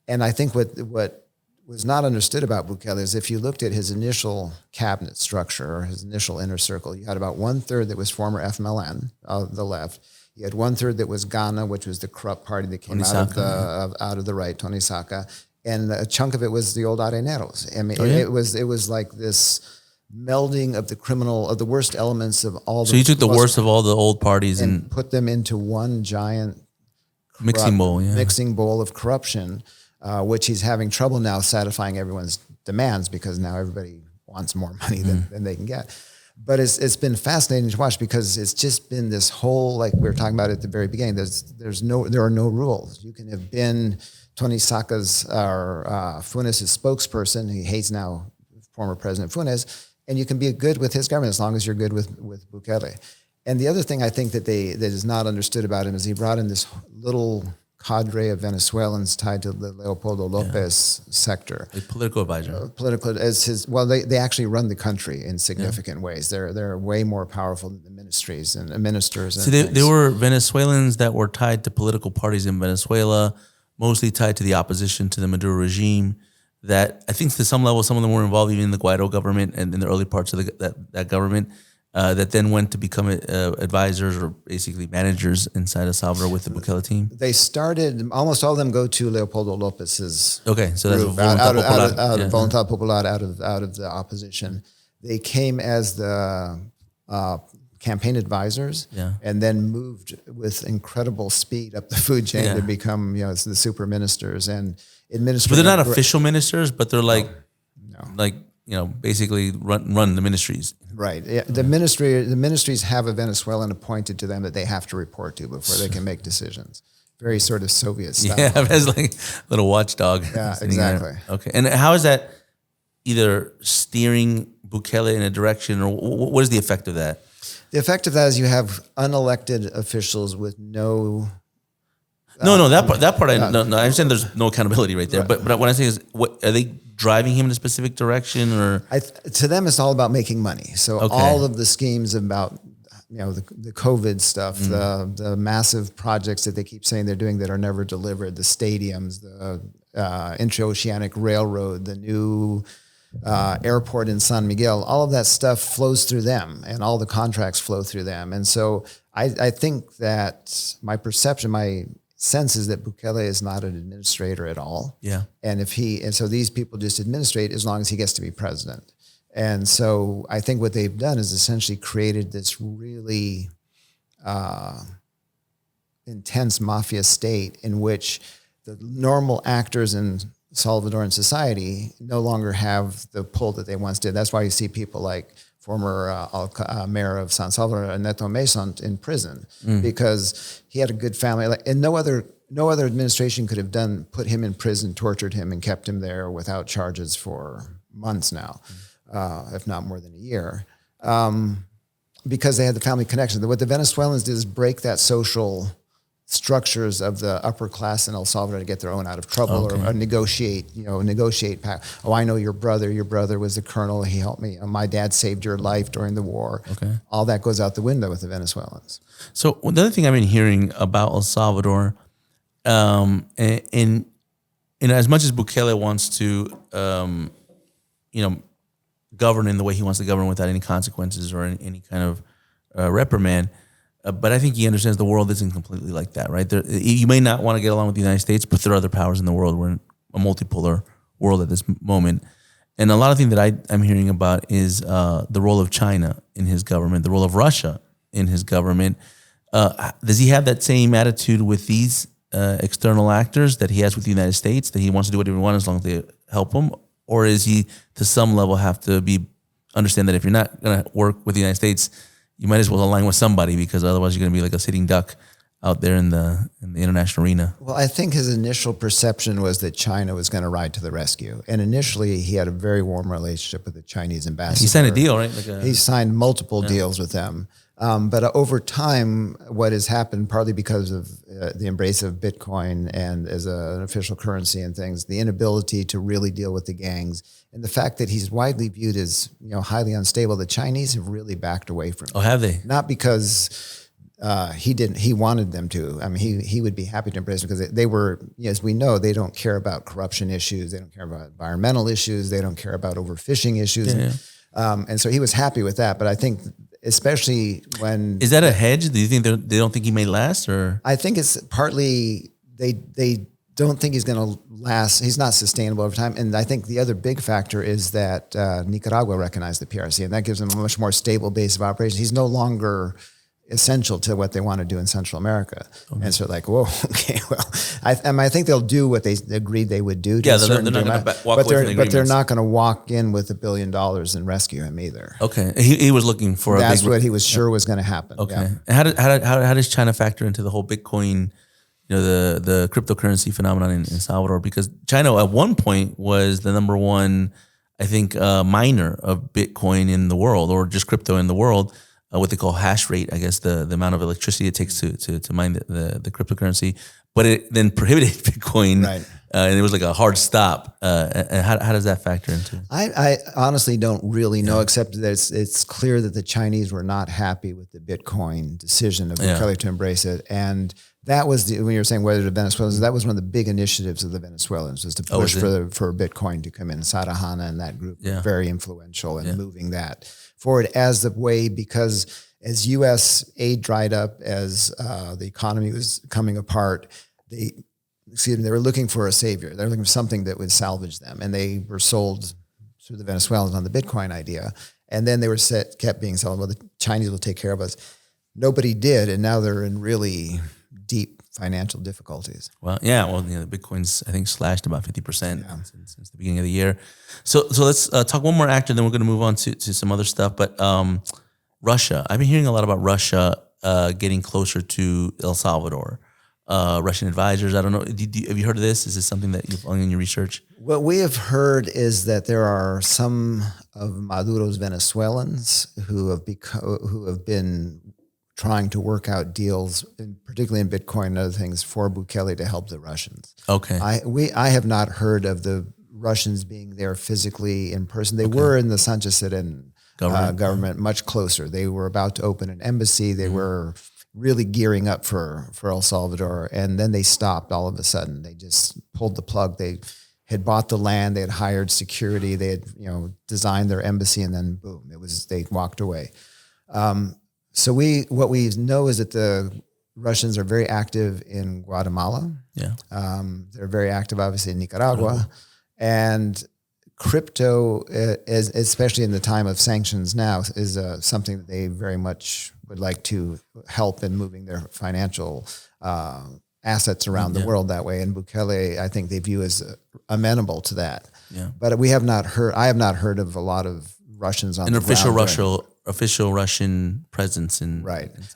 And I think what was not understood about Bukele is if you looked at his initial cabinet structure or his initial inner circle, you had about 1/3 that was former FMLN, the left. You had 1/3 that was Ghana, which was the corrupt party that came out of the right, Tony Saka, and a chunk of it was the old Areneros. I mean, it was like this melding of the worst elements of all. So you took the worst of all the old parties and put them into one giant mixing bowl of corruption, which he's having trouble now satisfying everyone's demands because now everybody wants more money than they can get. But it's been fascinating to watch because it's just been this whole, like we were talking about at the very beginning, there are no rules. You can have been Tony Saka's or Funes' spokesperson. He hates now former President Funes, and you can be good with his government as long as you're good with Bukele. And the other thing I think that is not understood about him is he brought in this little cadre of Venezuelans tied to the Leopoldo Lopez sector. A political advisor. They actually run the country in significant ways. They're way more powerful than the ministries and ministers. So they were Venezuelans that were tied to political parties in Venezuela, mostly tied to the opposition to the Maduro regime. That I think to some level, some of them were involved even in the Guaido government and in the early parts of that government. That then went to become advisors or basically managers inside of Salvador with the Bukele team? They started, almost all of them go to Leopoldo Lopez's okay, so that's group, Voluntad Popular, out of the opposition. They came as the campaign advisors and then moved with incredible speed up the food chain to become the super ministers and administrators. But they're not official ministers, but they're like basically run the ministries. Right. Yeah. The ministries have a Venezuelan appointed to them that they have to report to before they can make decisions. Very sort of Soviet style. Yeah, it's like a little watchdog. Yeah, exactly. There. Okay. And how is that either steering Bukele in a direction or what is the effect of that? The effect of that is you have unelected officials with no... that part I understand there's no accountability right there. Right. But what I say is, what are they driving him in a specific direction, or to them it's all about making money. So all of the schemes about the COVID stuff, the massive projects that they keep saying they're doing that are never delivered, the stadiums, the intraoceanic railroad, the new airport in San Miguel, all of that stuff flows through them, and all the contracts flow through them. And so I think that my sense is that Bukele is not an administrator at all. Yeah. And so these people just administrate as long as he gets to be president. And so I think what they've done is essentially created this really intense mafia state in which the normal actors in Salvadoran society no longer have the pull that they once did. That's why you see people like former mayor of San Salvador, Neto Mason, in prison because he had a good family. And no other administration could have put him in prison, tortured him, and kept him there without charges for months now, if not more than a year, because they had the family connection. What the Venezuelans did is break that social structures of the upper class in El Salvador to get their own out of trouble or negotiate. Oh, I know your brother. Your brother was the colonel. He helped me. My dad saved your life during the war. Okay. All that goes out the window with the Venezuelans. So the other thing I've been hearing about El Salvador, and as much as Bukele wants to, govern in the way he wants to govern without any consequences or any kind of reprimand. But I think he understands the world isn't completely like that, right? You may not want to get along with the United States, but there are other powers in the world. We're in a multipolar world at this moment. And a lot of things that I'm hearing about is the role of China in his government, the role of Russia in his government. Does he have that same attitude with these external actors that he has with the United States, that he wants to do whatever he wants as long as they help him? Or is he, to some level, have to understand that if you're not going to work with the United States, you might as well align with somebody because otherwise you're going to be like a sitting duck out there in the international arena. Well, I think his initial perception was that China was going to ride to the rescue. And initially, he had a very warm relationship with the Chinese ambassador. He signed a deal, right? He signed multiple deals with them. But over time, what has happened, partly because of the embrace of Bitcoin and as an official currency and things, the inability to really deal with the gangs, and the fact that he's widely viewed as highly unstable, the Chinese have really backed away from him. Oh, have they? Not because he wanted them to. I mean, he would be happy to embrace them because they were, as we know, they don't care about corruption issues. They don't care about environmental issues. They don't care about overfishing issues. Yeah. And so he was happy with that. But I think especially when... Is that a hedge? Do you think they don't think he may last? Or I think it's partly they don't think he's going to last. He's not sustainable over time. And I think the other big factor is that Nicaragua recognized the PRC, and that gives him a much more stable base of operations. He's no longer essential to what they want to do in Central America. Okay. And so like, whoa, okay, well, I think they'll do what they agreed they would do. Yeah, they're not going to walk away from the agreements. But they're not going to walk in with $1 billion and rescue him either. Okay, he was looking for That's what he was sure was going to happen. Okay, yeah. And how does China factor into the whole Bitcoin, the cryptocurrency phenomenon in Salvador? Because China at one point was the number one, I think, miner of Bitcoin in the world, or just crypto in the world. What they call hash rate, I guess, the amount of electricity it takes to mine the cryptocurrency, but it then prohibited Bitcoin, right? And it was like a hard stop. And how does that factor into it? I honestly don't really know, except that it's clear that the Chinese were not happy with the Bitcoin decision of Bukele to embrace it, and that was when you were saying whether the Venezuelans, that was one of the big initiatives of the Venezuelans, was to push for Bitcoin to come in. Sarahana and that group were very influential in moving that forward as the way, because as U.S. aid dried up, as the economy was coming apart, they were looking for a savior. They were looking for something that would salvage them, and they were sold through the Venezuelans on the Bitcoin idea. And then they were kept being sold. Well, the Chinese will take care of us. Nobody did, and now they're in really deep financial difficulties. Well, the Bitcoin's, I think, slashed about 50% since the beginning of the year. So let's talk one more actor, then we're going to move on to some other stuff. But Russia, I've been hearing a lot about Russia getting closer to El Salvador. Russian advisors, I don't know. Have you heard of this? Is this something that you've found in your research? What we have heard is that there are some of Maduro's Venezuelans who have been trying to work out deals, particularly in Bitcoin and other things, for Bukele to help the Russians. Okay. I have not heard of the Russians being there physically in person. They were in the Sanchez government much closer. They were about to open an embassy. They were really gearing up for El Salvador, and then they stopped all of a sudden. They just pulled the plug. They had bought the land. They had hired security. They had designed their embassy, and then boom, they walked away. So what we know is that the Russians are very active in Guatemala. Yeah. They're very active, obviously, in Nicaragua. And crypto, especially in the time of sanctions now, is something that they very much would like to help in moving their financial assets around the world that way. And Bukele, I think they view as amenable to that. Yeah. But I have not heard of a lot of Russians on the ground. Official Russian presence in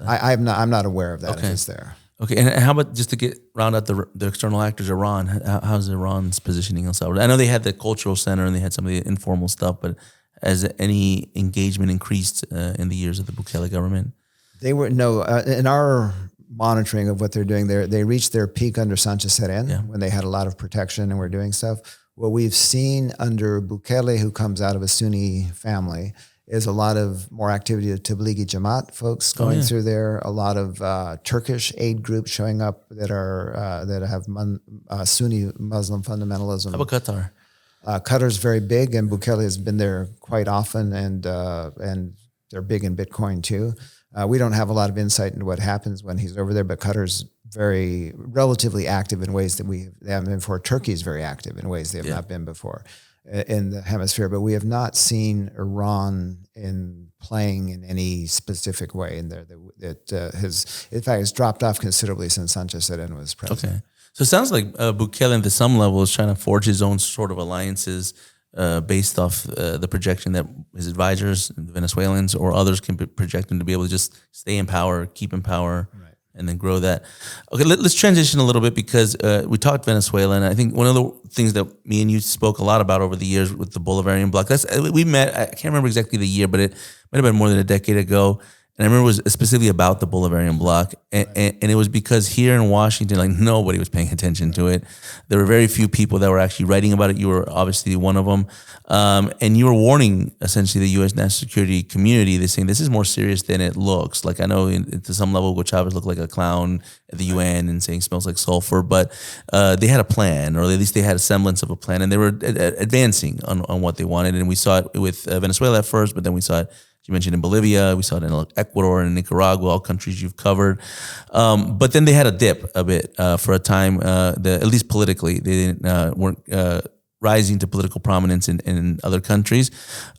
I'm not aware of that. If it's there. Okay, and how about just to round out the external actors, Iran? How's Iran's positioning El Salvador? I know they had the cultural center and they had some of the informal stuff, but has any engagement increased in the years of the Bukele government? They were in our monitoring of what they're doing. They reached their peak under Sanchez when they had a lot of protection and were doing stuff. What we've seen under Bukele, who comes out of a Sunni family, is a lot of more activity of Tablighi Jamaat folks going through there. A lot of Turkish aid groups showing up that have Sunni Muslim fundamentalism. How about Qatar? Qatar's very big, and Bukele has been there quite often, and they're big in Bitcoin too. We don't have a lot of insight into what happens when he's over there, but Qatar's relatively active in ways that they haven't been before. Turkey's very active in ways they have not been before in the hemisphere, but we have not seen Iran playing in any specific way in there it's dropped off considerably since Sanchez was president. Okay. So it sounds like Bukele, to some level, is trying to forge his own sort of alliances based off the projection that his advisors, the Venezuelans or others, can project him to be able to just stay in power, keep in power. Right. and then grow that. Okay, let's transition a little bit because we talked Venezuela, and I think one of the things that me and you spoke a lot about over the years with the Bolivarian bloc. We met. I can't remember exactly the year, but it might have been more than a decade ago. And I remember it was specifically about the Bolivarian bloc. And it was because here in Washington, like nobody was paying attention to it. There were very few people that were actually writing about it. You were obviously one of them. And you were warning essentially the U.S. national security community. They're saying this is more serious than it looks. Like I know to some level, Hugo Chavez looked like a clown at the UN and saying smells like sulfur, but they had a plan, or at least they had a semblance of a plan, and they were advancing on what they wanted. And we saw it with Venezuela at first, but then we saw it, you mentioned, in Bolivia, we saw it in Ecuador and Nicaragua, all countries you've covered. But then they had a dip a bit for a time, at least politically. They weren't rising to political prominence in other countries.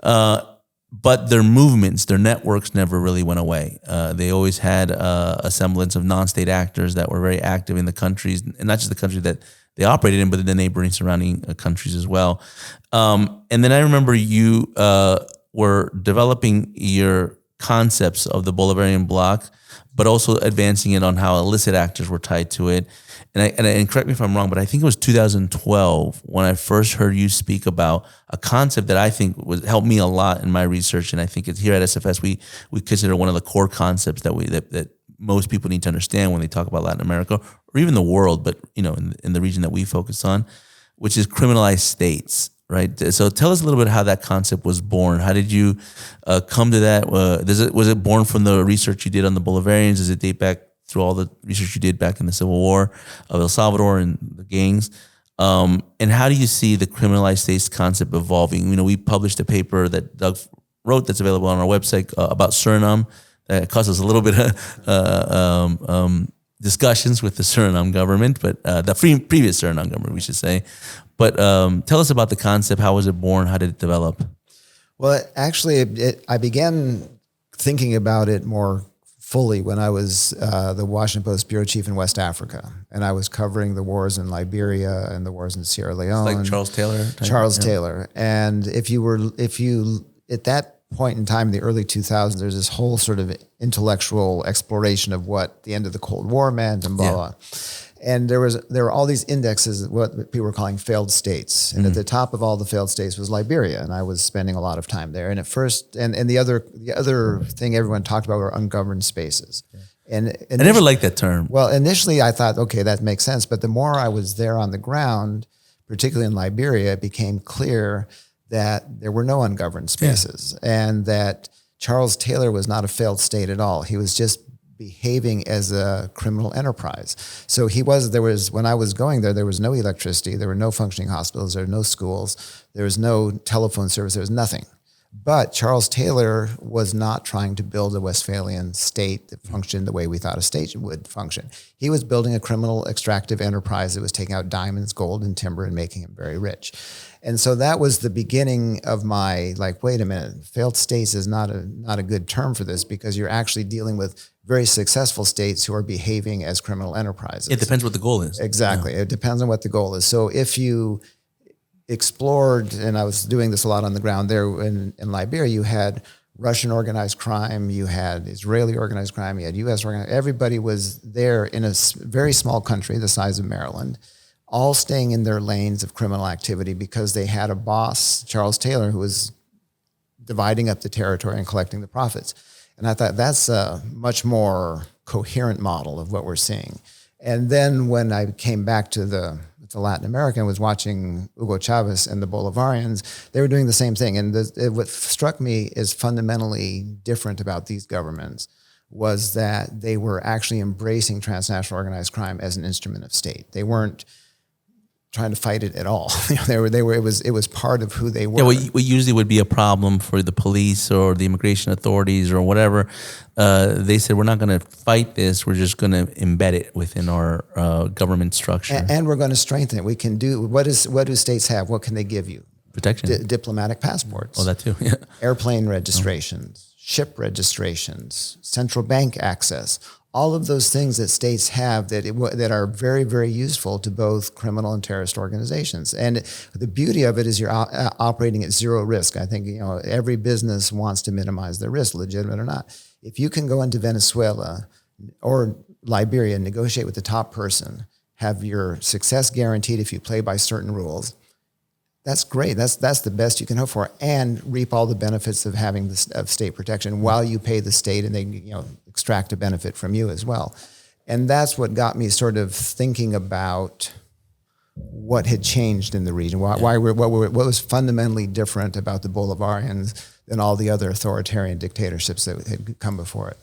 But their movements, their networks never really went away. They always had a semblance of non-state actors that were very active in the countries, and not just the country that they operated in, but the neighboring surrounding countries as well. And then I remember you were developing your concepts of the Bolivarian bloc, but also advancing it on how illicit actors were tied to it. And correct me if I'm wrong, but I think it was 2012 when I first heard you speak about a concept that I think helped me a lot in my research. And I think it's here at SFS, we consider one of the core concepts that most people need to understand when they talk about Latin America or even the world, but in the region that we focus on, which is criminalized states. Right. So tell us a little bit how that concept was born. How did you come to that? Was it born from the research you did on the Bolivarians? Does it date back through all the research you did back in the Civil War of El Salvador and the gangs? And how do you see the criminalized states concept evolving? We published a paper that Doug wrote that's available on our website about Suriname. That caused us a little bit of discussions with the Suriname government, but the previous Suriname government, we should say. But tell us about the concept. How was it born? How did it develop? Well, actually, I began thinking about it more fully when I was the Washington Post bureau chief in West Africa, and I was covering the wars in Liberia and the wars in Sierra Leone. Like Charles Taylor. Taylor, and if you at that point in time in the early 2000s, there's this whole sort of intellectual exploration of what the end of the Cold War meant and blah blah. And there were all these indexes, what people were calling failed states. And at the top of all the failed states was Liberia. And I was spending a lot of time there. And at first, and the other thing everyone talked about were ungoverned spaces. And I never liked that term. Well, initially I thought, okay, that makes sense. But the more I was there on the ground, particularly in Liberia, it became clear that there were no ungoverned spaces and that Charles Taylor was not a failed state at all. He was just behaving as a criminal enterprise. So when I was going there was no electricity, there were no functioning hospitals, there were no schools, there was no telephone service, there was nothing. But Charles Taylor was not trying to build a Westphalian state that functioned the way we thought a state would function. He was building a criminal extractive enterprise that was taking out diamonds, gold, and timber and making him very rich. And so that was the beginning of my, wait a minute, failed states is not a good term for this, because you're actually dealing with very successful states who are behaving as criminal enterprises. It depends what the goal is. Exactly. Yeah. It depends on what the goal is. So if you explored, and I was doing this a lot on the ground there in Liberia, you had Russian organized crime, you had Israeli organized crime, you had U.S. organized, everybody was there in a very small country the size of Maryland, all staying in their lanes of criminal activity because they had a boss, Charles Taylor, who was dividing up the territory and collecting the profits. And I thought that's a much more coherent model of what we're seeing. And then when I came back to Latin America and was watching Hugo Chavez and the Bolivarians, they were doing the same thing. And what struck me as fundamentally different about these governments was that they were actually embracing transnational organized crime as an instrument of state. They weren't trying to fight it at all. It was part of who they were. Yeah, what usually would be a problem for the police or the immigration authorities or whatever, they said, we're not going to fight this. We're just going to embed it within our government structure. And we're going to strengthen it. We can do, what do states have? What can they give you? Protection. Diplomatic passports. Oh, that too, yeah. Airplane registrations, ship registrations, central bank access. All of those things that states have that are very, very useful to both criminal and terrorist organizations. And the beauty of it is you're operating at zero risk. I think every business wants to minimize their risk, legitimate or not. If you can go into Venezuela, or Liberia, negotiate with the top person, have your success guaranteed if you play by certain rules. That's great. That's the best you can hope for, and reap all the benefits of having of state protection while you pay the state, and they extract a benefit from you as well. And that's what got me sort of thinking about what had changed in the region. What was fundamentally different about the Bolivarians than all the other authoritarian dictatorships that had come before it.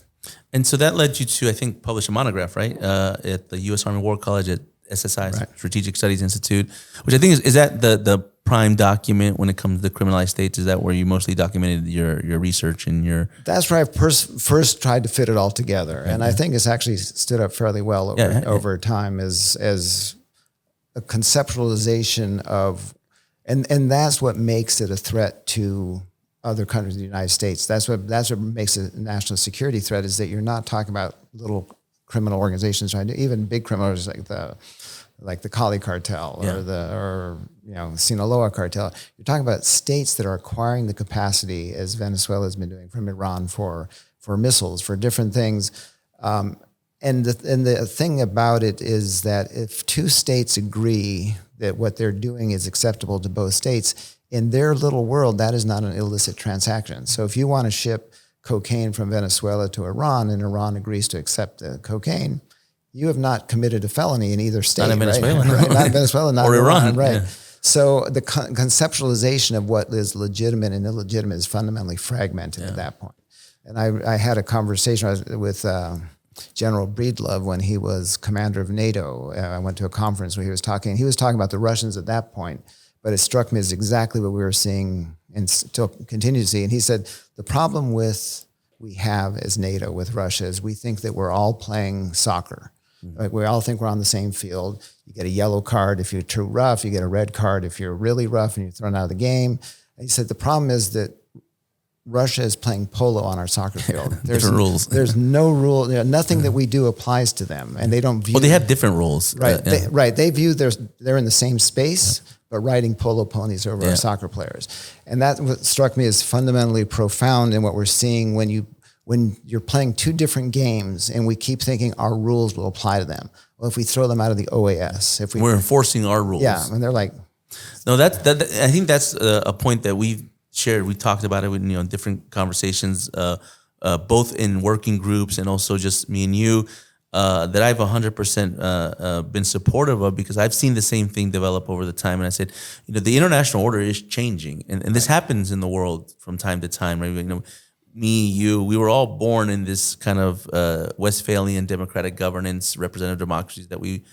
And so that led you to, I think, publish a monograph, right, at the U.S. Army War College at SSI, right. Strategic Studies Institute, which I think is that the prime document when it comes to criminalized states? Is that where you mostly documented your research and your? That's where I first tried to fit it all together, and I think it's actually stood up fairly well over time as a conceptualization of, and that's what makes it a threat to other countries in the United States. That's what makes it a national security threat, is that you're not talking about little criminal organizations trying to, even big criminals like the Cali cartel or Sinaloa cartel. You're talking about states that are acquiring the capacity, as Venezuela has been doing from Iran, for missiles, for different things. And the thing about it is that if two states agree that what they're doing is acceptable to both states, in their little world, that is not an illicit transaction. So if you want to ship cocaine from Venezuela to Iran, and Iran agrees to accept the cocaine, you have not committed a felony in either state. Not in Venezuela. Right? Not in Venezuela, not or in Iran. Right. Yeah. So the conceptualization of what is legitimate and illegitimate is fundamentally fragmented at that point. And I had a conversation with General Breedlove when he was commander of NATO. I went to a conference where he was talking about the Russians at that point, but it struck me as exactly what we were seeing and still continue to see. And he said, the problem we have as NATO with Russia is we think that we're all playing soccer. Like we all think we're on the same field. You get a yellow card if you're too rough. You get a red card if you're really rough and you're thrown out of the game. And he said, the problem is that Russia is playing polo on our soccer field. There's different rules. There's no rule. Nothing that we do applies to them, and they don't view. Well, they have different rules, right? They view they're in the same space, but riding polo ponies over our soccer players, and that what struck me as fundamentally profound in what we're seeing when you're playing two different games, and we keep thinking our rules will apply to them. Well, if we throw them out of the OAS, we're enforcing our rules. Yeah, and they're like, no, I think that's a point that we've shared. We talked about it in different conversations, both in working groups and also just me and you, that I've 100% been supportive of, because I've seen the same thing develop over the time. And I said, the international order is changing, and this happens in the world from time to time, right? Me, you, we were all born in this kind of Westphalian democratic governance, representative democracies that we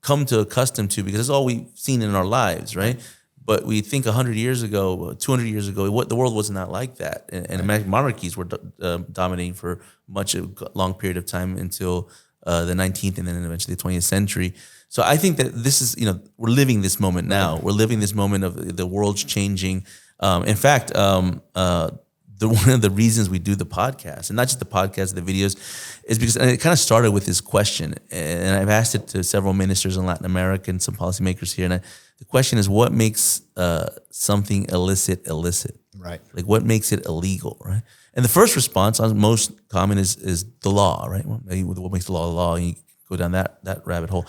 come to accustom to because it's all we've seen in our lives, right? But we think 100 years ago, 200 years ago, the world was not like that. And monarchies were dominating for a long period of time until the 19th and then eventually the 20th century. So I think that this is, we're living this moment now. We're living this moment of the world's changing. In fact, one of the reasons we do the podcast, and not just the podcast, the videos, is because it kind of started with this question. And I've asked it to several ministers in Latin America and some policymakers here. And the question is, what makes something illicit? Right. Like, what makes it illegal, right? And the first response, most common, is the law, right? Well, maybe what makes the law, and you go down that rabbit hole.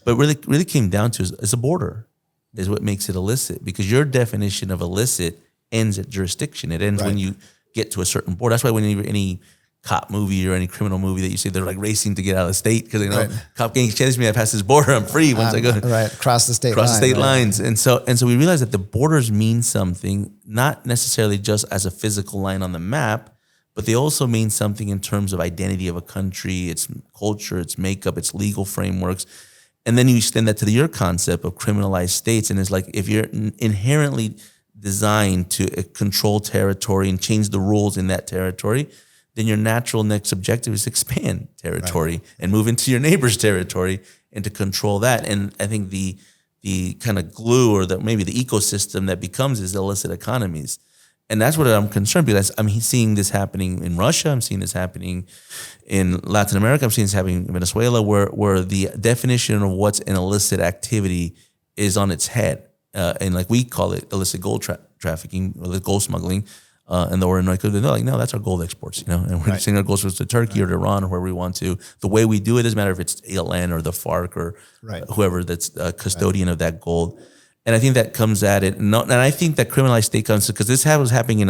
But really came down to is a border is what makes it illicit, because your definition of illicit ends at jurisdiction. It ends when you get to a certain border. That's why when any cop movie or any criminal movie that you see, they're like racing to get out of the state because cop can't chase me. I pass this border, I'm free once I go cross the state lines. And so we realize that the borders mean something, not necessarily just as a physical line on the map, but they also mean something in terms of identity of a country, its culture, its makeup, its legal frameworks. And then you extend that to your concept of criminalized states, and it's like, if you're inherently designed to control territory and change the rules in that territory, then your natural next objective is to expand territory and move into your neighbor's territory and to control that. And I think the kind of glue, or maybe the ecosystem that becomes, is illicit economies. And that's what I'm concerned, because I'm seeing this happening in Russia. I'm seeing this happening in Latin America. I'm seeing this happening in Venezuela, where the definition of what's an illicit activity is on its head. And like we call it illicit gold trafficking or gold smuggling. and the Orinoco. They're like, no, that's our gold exports, and we're sending our gold exports to Turkey or to Iran or wherever we want to. The way we do it doesn't matter if it's ALN or the FARC or whoever that's a custodian of that gold. And I think that comes at it. And I think that criminalized state comes because this was happening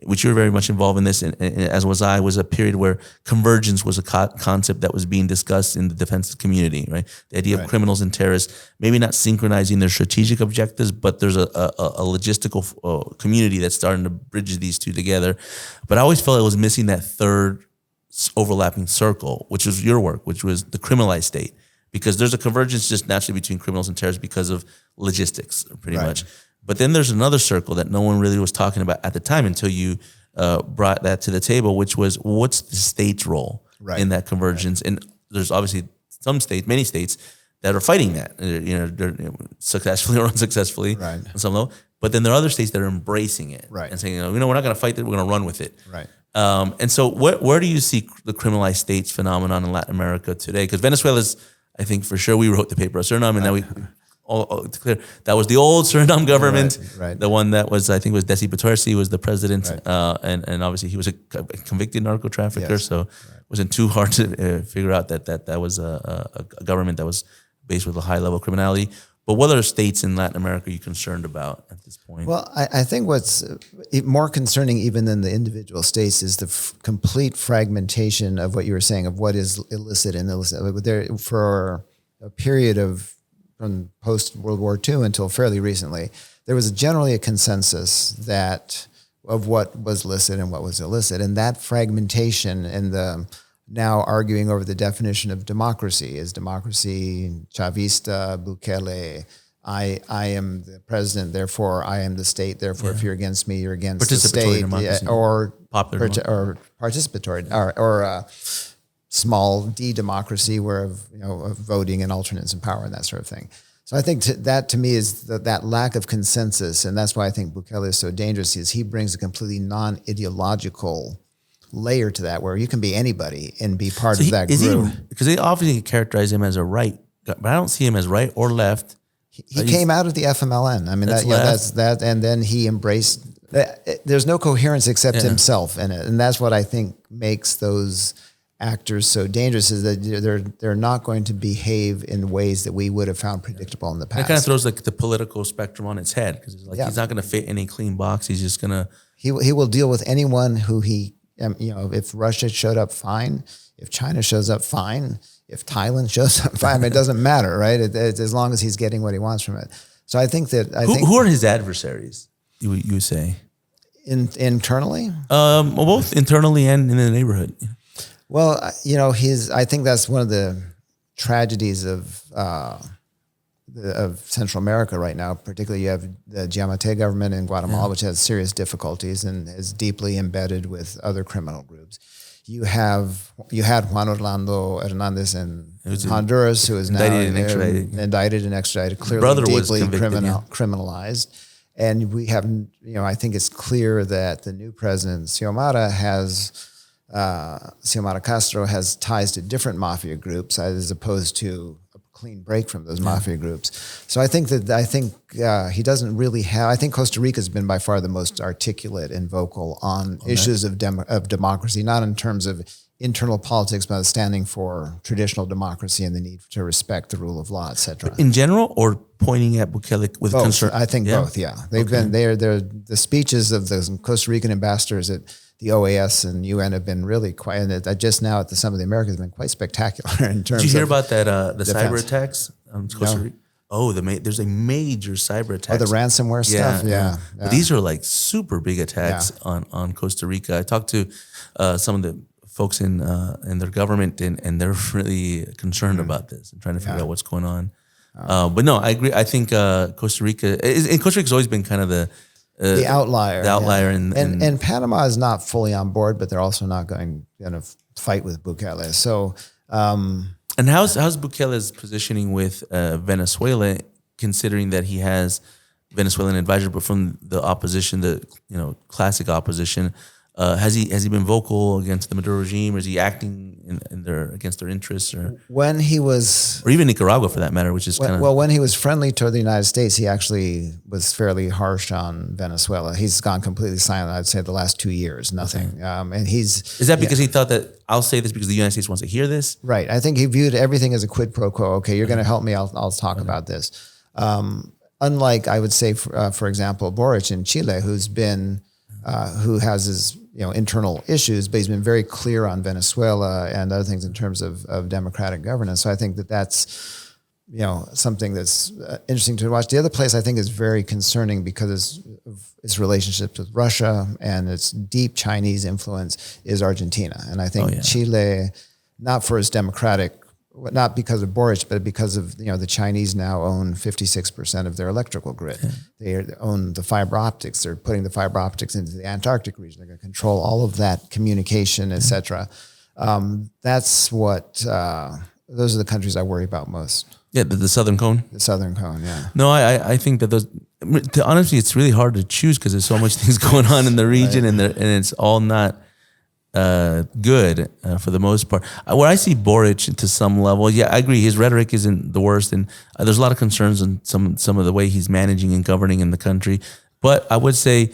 which you were very much involved in this, and as was I, was a period where convergence was a concept that was being discussed in the defense community, right? The idea of criminals and terrorists, maybe not synchronizing their strategic objectives, but there's a logistical community that's starting to bridge these two together. But I always felt it was missing that third overlapping circle, which was your work, which was the criminalized state. Because there's a convergence just naturally between criminals and terrorists because of logistics, pretty much. But then there's another circle that no one really was talking about at the time until you brought that to the table, which was what's the state's role in that convergence? And there's obviously many states that are fighting that, they're successfully or unsuccessfully on some level. But then there are other states that are embracing it and saying, we're not going to fight it, we're going to run with it. And so where do you see the criminalized states phenomenon in Latin America today? Because Venezuela's, I think for sure we wrote the paper of Suriname, and now it's clear that was the old Suriname government, the one that was, I think, was Desi Bouterse was the president, and obviously he was a convicted narco trafficker, so it wasn't too hard to figure out that was a government that was based with a high level of criminality. But what other states in Latin America are you concerned about at this point? Well, I think what's more concerning even than the individual states is the complete fragmentation of what you were saying, of what is illicit and illicit. There, for a period from post-World War II until fairly recently, there was generally a consensus of what was licit and what was illicit. And that fragmentation and the now arguing over the definition of democracy. Is democracy Chavista, Bukele? I am the president, therefore I am the state. Therefore, if you're against me, you're against the state. Or popular or participatory, or small D democracy, where of voting and alternates in power and that sort of thing. So I think that to me is that lack of consensus, and that's why I think Bukele is so dangerous. Is he brings a completely non-ideological layer to that, where you can be anybody and be part of that group. Because they obviously characterize him as a right, but I don't see him as right or left. He came out of the FMLN. I mean, that's that, and then he embraced. There's no coherence except himself in it, and that's what I think makes those actors so dangerous. Is that they're not going to behave in ways that we would have found predictable in the past. It kind of throws the political spectrum on its head, because he's not going to fit in a clean box. He's just going to. He will deal with anyone who he. If Russia showed up, fine. If China shows up, fine. If Thailand shows up, fine. I mean, it doesn't matter, right? As long as he's getting what he wants from it. So I think that who are his adversaries? You would say internally, both internally and in the neighborhood. Well, I think that's one of the tragedies of Central America right now. Particularly, you have the Giammattei government in Guatemala, which has serious difficulties and is deeply embedded with other criminal groups. You had Juan Orlando Hernandez in Honduras, who is now indicted and extradited, clearly deeply criminalized. And we have, I think it's clear that the new president, Xiomara Castro, has ties to different mafia groups as opposed to clean break from those mafia groups. So I think he doesn't really have. I think Costa Rica has been by far the most articulate and vocal on issues of democracy, not in terms of internal politics, but standing for traditional democracy and the need to respect the rule of law, et cetera. In general, or pointing at Bukele with concern? I think both. Yeah, they've been there. The speeches of the Costa Rican ambassadors at the OAS and UN have been really quite, and just now at the Summit of the Americas have been quite spectacular in terms of. Did you hear about that, the cyber attacks on Costa Rica? Oh, there's a major cyber attack. Oh, the ransomware stuff? Yeah. But these are like super big attacks on Costa Rica. I talked to some of the folks in their government, and they're really concerned about this and trying to figure out what's going on. But no, I agree. I think Costa Rica has always been kind of the outlier. The outlier. And Panama is not fully on board, but they're also not going to fight with Bukele. So, and how's Bukele's positioning with Venezuela, considering that he has Venezuelan advisor, but from the opposition, the classic opposition, Has he been vocal against the Maduro regime, or is he acting against their interests, or when he was, or even Nicaragua for that matter, which is kind of when he was friendly toward the United States, he actually was fairly harsh on Venezuela. He's gone completely silent. I'd say the last 2 years, nothing. And is that because he thought that I'll say this because the United States wants to hear this? Right. I think he viewed everything as a quid pro quo. Okay, you're going to help me. I'll talk about this. Unlike, I would say, for example, Boric in Chile, who has his internal issues, but he's been very clear on Venezuela and other things in terms of democratic governance. So I think that's something that's interesting to watch. The other place I think is very concerning because of its relationships with Russia and its deep Chinese influence is Argentina. And I think Chile, not for its democratic, not because of Boric, but because of the Chinese now own 56% of their electrical grid. They own the fiber optics. They're putting the fiber optics into the Antarctic region. They're going to control all of that communication, et cetera. That's what those are the countries I worry about most. Yeah, the Southern Cone. The Southern Cone, yeah. No, I think that those. Honestly, it's really hard to choose because there's so much things going on in the region, and it's all not good for the most part. Where I see Boric to some level, yeah, I agree. His rhetoric isn't the worst, and there's a lot of concerns on some of the way he's managing and governing in the country. But I would say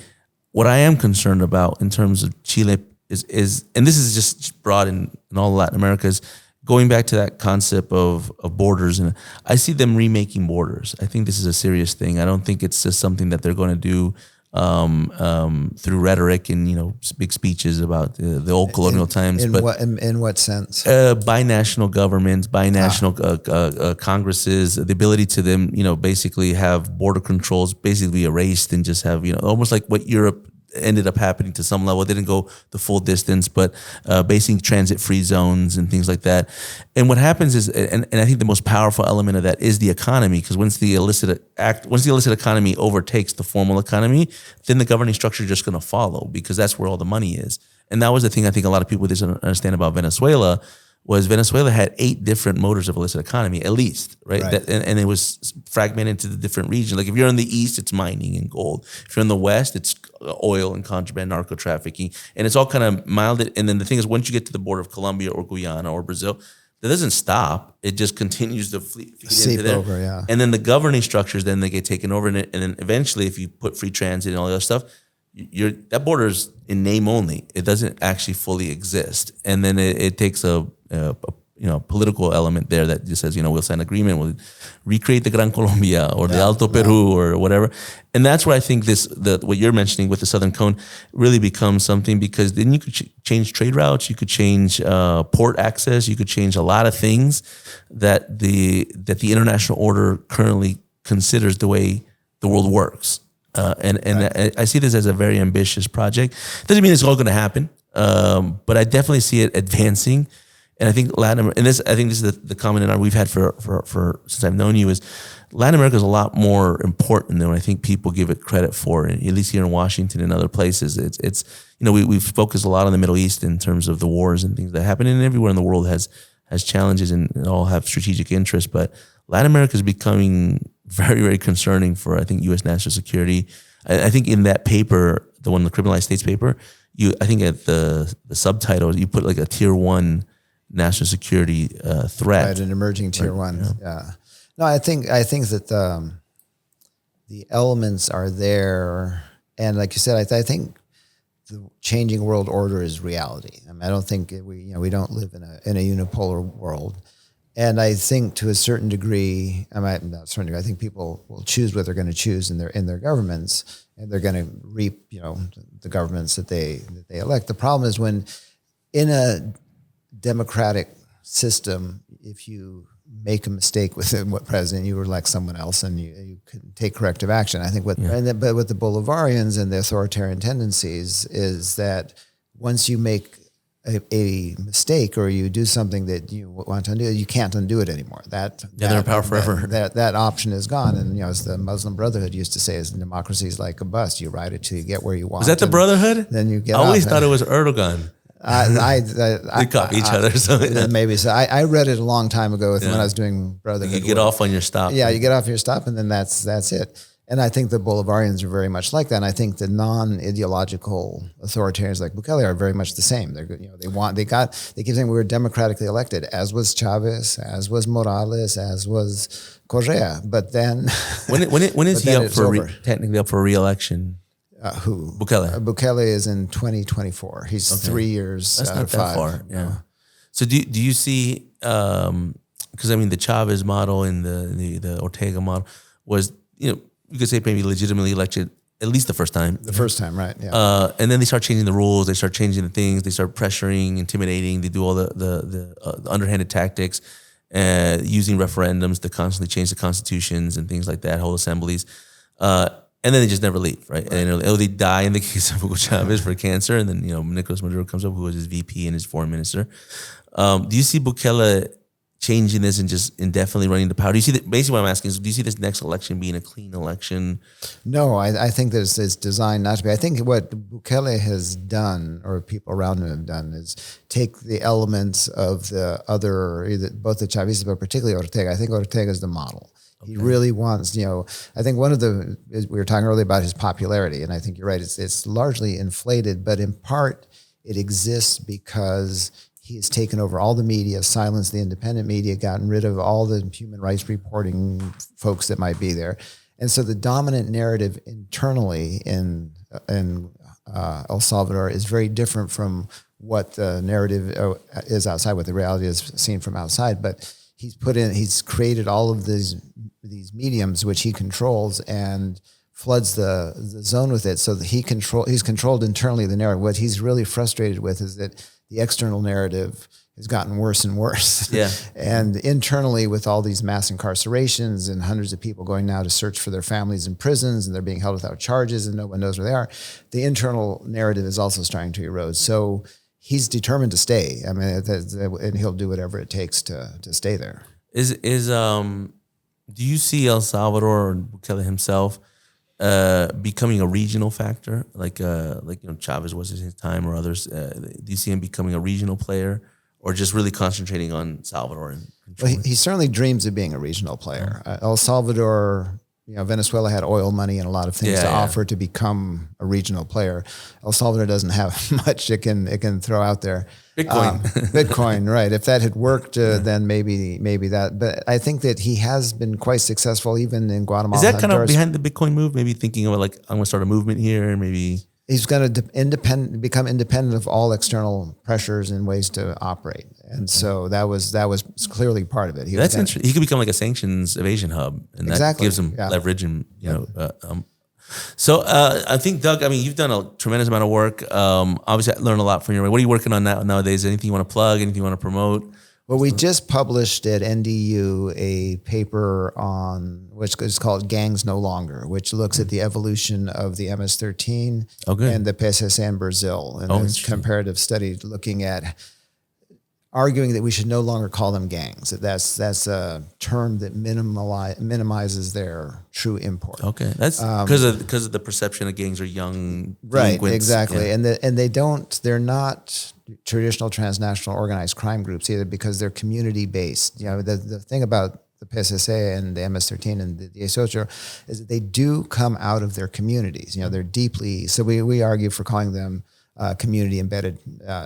what I am concerned about in terms of Chile is and this is just broad in all Latin America, is going back to that concept of borders. And I see them remaking borders. I think this is a serious thing. I don't think it's just something that they're going to do through rhetoric and big speeches about the old colonial times. In what sense? Binational governments, binational congresses, the ability to them, basically have border controls basically erased and just have almost like what Europe ended up happening to some level. It didn't go the full distance, but basic transit-free zones and things like that. And what happens is, and I think the most powerful element of that is the economy, because once the illicit economy overtakes the formal economy, then the governing structure is just going to follow, because that's where all the money is. And that was the thing I think a lot of people didn't understand about Venezuela, was Venezuela had 8 different motors of illicit economy, at least, right? And it was fragmented to the different regions. Like if you're in the east, it's mining and gold. If you're in the west, it's oil and contraband, narco trafficking, and it's all kind of milded. And then the thing is, once you get to the border of Colombia or Guyana or Brazil, that doesn't stop. It just continues to feed into there. Yeah. And then the governing structures, then they get taken over, and then eventually, if you put free transit and all the other stuff, that border is in name only. It doesn't actually fully exist. And then it takes a political element there that just says, we'll sign an agreement, we'll recreate the Gran Colombia or the Alto Peru or whatever. And that's where I think what you're mentioning with the Southern Cone really becomes something, because then you could change trade routes, you could change port access, you could change a lot of things that the international order currently considers the way the world works. I see this as a very ambitious project. Doesn't mean it's all going to happen, but I definitely see it advancing. And I think this is the common we've had for since I've known you, is Latin America is a lot more important than I think people give it credit for. At least here in Washington and other places, it's we've focused a lot on the Middle East in terms of the wars and things that happen, and everywhere in the world has challenges and all have strategic interests. But Latin America is becoming very, very concerning for, I think, U.S. national security. I think in that paper, the one, the Criminalized States paper, I think at the subtitle, you put like a tier 1 national security threat. Right, an emerging tier 1. Yeah. No, I think that the elements are there, and like you said, I think the changing world order is reality. I mean, I don't think we don't live in a unipolar world. And I think to a certain degree, I think people will choose what they're going to choose in their governments, and they're going to reap, the governments that they elect. The problem is when in a democratic system, if you make a mistake with what president, you elect someone else, and you can take corrective action. I think but with the Bolivarians and the authoritarian tendencies is that once you make a mistake or you do something that you want to undo, you can't undo it anymore. They're in power forever. That option is gone. And as the Muslim Brotherhood used to say, democracy is like a bus. You ride it till you get where you want. Was that the Brotherhood? Then you get. I always thought it was Erdogan. They copy each other. So maybe so. I read it a long time ago when I was doing Brotherhood. You get off on your stop. Yeah, you get off your stop, and then that's it. And I think the Bolivarians are very much like that. And I think the non-ideological authoritarians like Bukele are very much the same. They're, they keep saying we were democratically elected, as was Chavez, as was Morales, as was Correa. But then when is he up for technically up for re-election? Who? Bukele. Bukele is in 2024. He's 3 years That's out not of that 5. far. Yeah. So do you see? Because I mean, the Chavez model and the Ortega model was, you could say maybe legitimately elected at least the first time. The first time, right? Yeah. And then they start changing the rules. They start changing the things. They start pressuring, intimidating. They do all the underhanded tactics, using referendums to constantly change the constitutions and things like that, hold assemblies. And then they just never leave, right? And they die in the case of Hugo Chavez for cancer. And then, Nicolas Maduro comes up, who was his VP and his foreign minister. Do you see Bukele changing this and just indefinitely running to power? Do you see that? Basically, what I'm asking is, do you see this next election being a clean election? No, I think that it's designed not to be. I think what Bukele has done, or people around him have done, is take the elements of the other, both the Chavistas, but particularly Ortega. I think Ortega is the model. Okay. He really wants, I think we were talking earlier about his popularity, and I think you're right. It's largely inflated, but in part it exists because he has taken over all the media, silenced the independent media, gotten rid of all the human rights reporting folks that might be there. And so the dominant narrative internally in El Salvador is very different from what the narrative is outside, what the reality is seen from outside. But he's created all of these mediums which he controls and floods the zone with it, so that he's controlled internally the narrative. What he's really frustrated with is that the external narrative has gotten worse and worse. Yeah. And internally, with all these mass incarcerations and hundreds of people going now to search for their families in prisons, and they're being held without charges and no one knows where they are, the internal narrative is also starting to erode. So he's determined to stay. I mean, and he'll do whatever it takes to stay there. Do you see El Salvador or Bukele himself becoming a regional factor, like Chavez was at his time, or others? Do you see him becoming a regional player, or just really concentrating on Salvador? Well, he certainly dreams of being a regional player. El Salvador, Venezuela had oil money and a lot of things to offer to become a regional player. El Salvador doesn't have much it can throw out there. Bitcoin. Bitcoin, right. If that had worked, then maybe that. But I think that he has been quite successful even in Guatemala. Is that kind of behind the Bitcoin move? Maybe thinking of I'm going to start a movement here, maybe. He's going to become independent of all external pressures and ways to operate, and so that was clearly part of it. That's interesting. He could become like a sanctions evasion hub, and that gives him leverage. And So I think, Doug, you've done a tremendous amount of work. Obviously, I learned a lot from your work. What are you working on nowadays? Anything you want to plug? Anything you want to promote? Well, we just published at NDU a paper on which is called Gangs No Longer, which looks at the evolution of the MS13 and the PSSA in Brazil. And it's a comparative study looking at arguing that we should no longer call them gangs. That's a term that minimizes their true import. Okay, that's because of the perception that gangs are young, right? Exactly, they're not traditional transnational organized crime groups either, because they're community based. The thing about the PSSA and the MS13 and the DSOCHO is that they do come out of their communities. They're deeply. So we argue for calling them community embedded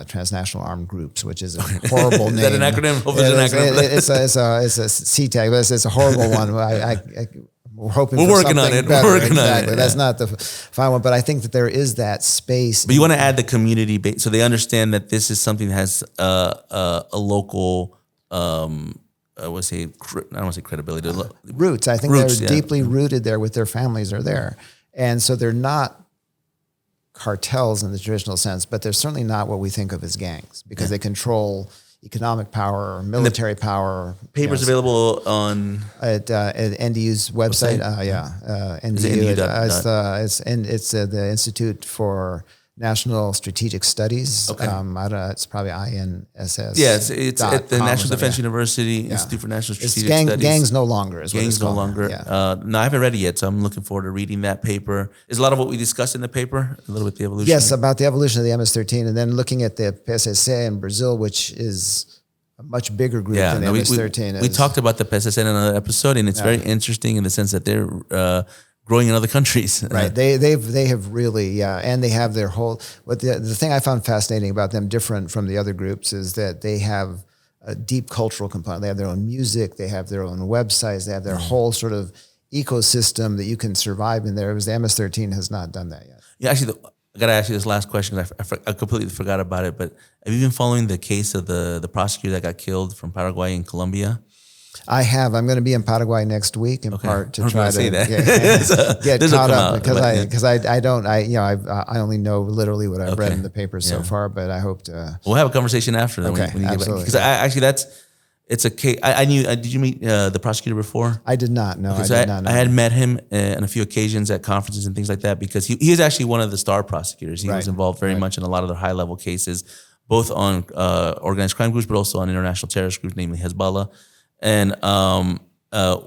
transnational armed groups, which is a horrible name. Is that an acronym? It's a CETAG, but it's a horrible one. We're hoping we're working on it. Better. We're working on it. That's not the final one, but I think that there is that space. But you want to add the community base, so they understand that this is something that has a local. I don't want to say credibility. Roots. I think they're deeply rooted there with their families are there. And so they're not cartels in the traditional sense, but they're certainly not what we think of as gangs, because they control economic power, military power. Papers available on at NDU's website. NDU. It's the Institute for National Strategic Studies. Okay. It's probably INSS. Yes, it's at the National Defense University Institute for National Strategic Studies. Gangs No Longer is what Gangs it's No called. Longer. No, I haven't read it yet, so I'm looking forward to reading that paper. Is a lot of what we discussed in the paper, a little bit the evolution? Yes, about the evolution of the MS13, and then looking at the PSSA in Brazil, which is a much bigger group than the MS13 is. We talked about the PSSA in another episode, and it's very interesting in the sense that they're growing in other countries. Right. They have really, and they have their whole, the thing I found fascinating about them, different from the other groups, is that they have a deep cultural component. They have their own music, they have their own websites, they have their whole sort of ecosystem that you can survive in there. It was the MS13 has not done that yet. Yeah, actually, I got to ask you this last question. I completely forgot about it, but have you been following the case of the prosecutor that got killed from Paraguay and Colombia? I have. I'm going to be in Paraguay next week in part to try to get This will caught come up out, because I only know literally what I've read in the papers so far, but I hope to. We'll have a conversation after that. Okay, when you absolutely. Because it's a case. I knew. Did you meet the prosecutor before? I did not. No, I did not know. I had met him on a few occasions at conferences and things like that because he is actually one of the star prosecutors. He was involved very much in a lot of the high level cases, both on organized crime groups, but also on international terrorist groups, namely Hezbollah. And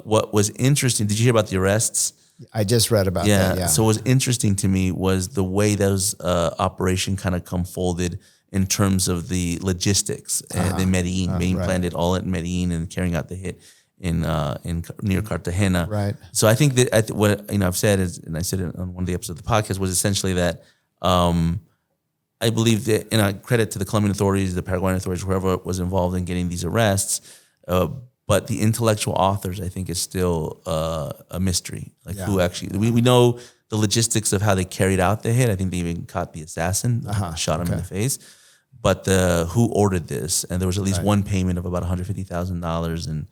what was interesting, did you hear about the arrests? I just read about that, yeah. So what was interesting to me was the way those operation kind of unfolded in terms of the logistics in Medellin, being planned all in Medellin and carrying out the hit in near Cartagena. Right. So I think that what I've said is, and I said it on one of the episodes of the podcast, was essentially that I believe that, and credit to the Colombian authorities, the Paraguayan authorities, whoever was involved in getting these arrests, but the intellectual authors, I think, is still a mystery. Like who actually, we know the logistics of how they carried out the hit. I think they even caught the assassin, shot him in the face. But who ordered this? And there was at least one payment of about $150,000, and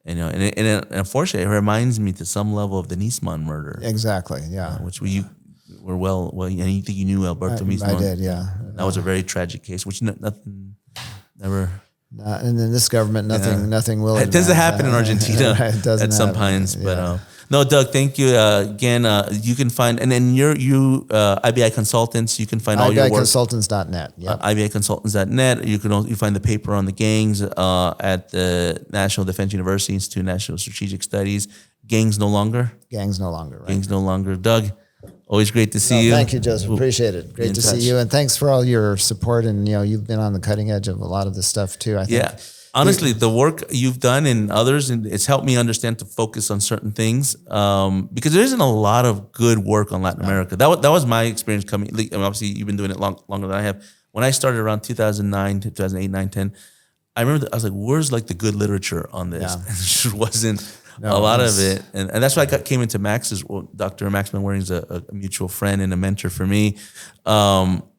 and unfortunately, it reminds me to some level of the Nisman murder. Exactly, yeah. Which were well, and you think you knew Alberto Nisman? I did, yeah. That was a very tragic case, which nothing never. And in this government, nothing will. It doesn't happen in Argentina at some points, but no, Doug, thank you again. You can find, and then IBI Consultants. You can find all your work. IBIconsultants.net. Yeah. IBIconsultants.net. You find the paper on the gangs at the National Defense University Institute of National Strategic Studies. Gangs no longer. Gangs no longer. Right. Gangs no longer. Doug, always great to see you. Thank you, Joseph. Appreciate it. Great to see you, and thanks for all your support. And you've been on the cutting edge of a lot of this stuff too. I think. Yeah. Honestly, the work you've done and others, and it's helped me understand to focus on certain things because there isn't a lot of good work on Latin America. That was my experience coming. Obviously, you've been doing it longer than I have. When I started around 2009, 2008, 9, 10, I remember I was like, "Where's like the good literature on this?" And there just wasn't a lot of it, and that's why I came into Max's. Well, Dr. Max Manwaring is a mutual friend and a mentor for me.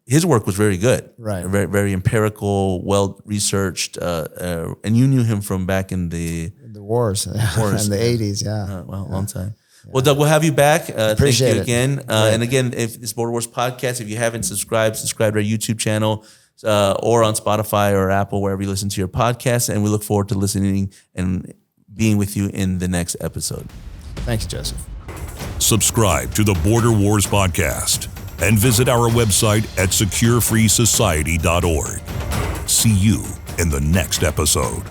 His work was very good, right? Very, very empirical, well researched, and you knew him from back in the wars in the 80s, long time. Yeah. Well, Doug, we'll have you back. Appreciate thank you again. And again, if this Border Wars podcast, if you haven't subscribe to our YouTube channel or on Spotify or Apple, wherever you listen to your podcast. And we look forward to listening and being with you in the next episode. Thanks, Joseph. Subscribe to the Border Wars podcast and visit our website at securefreesociety.org. See you in the next episode.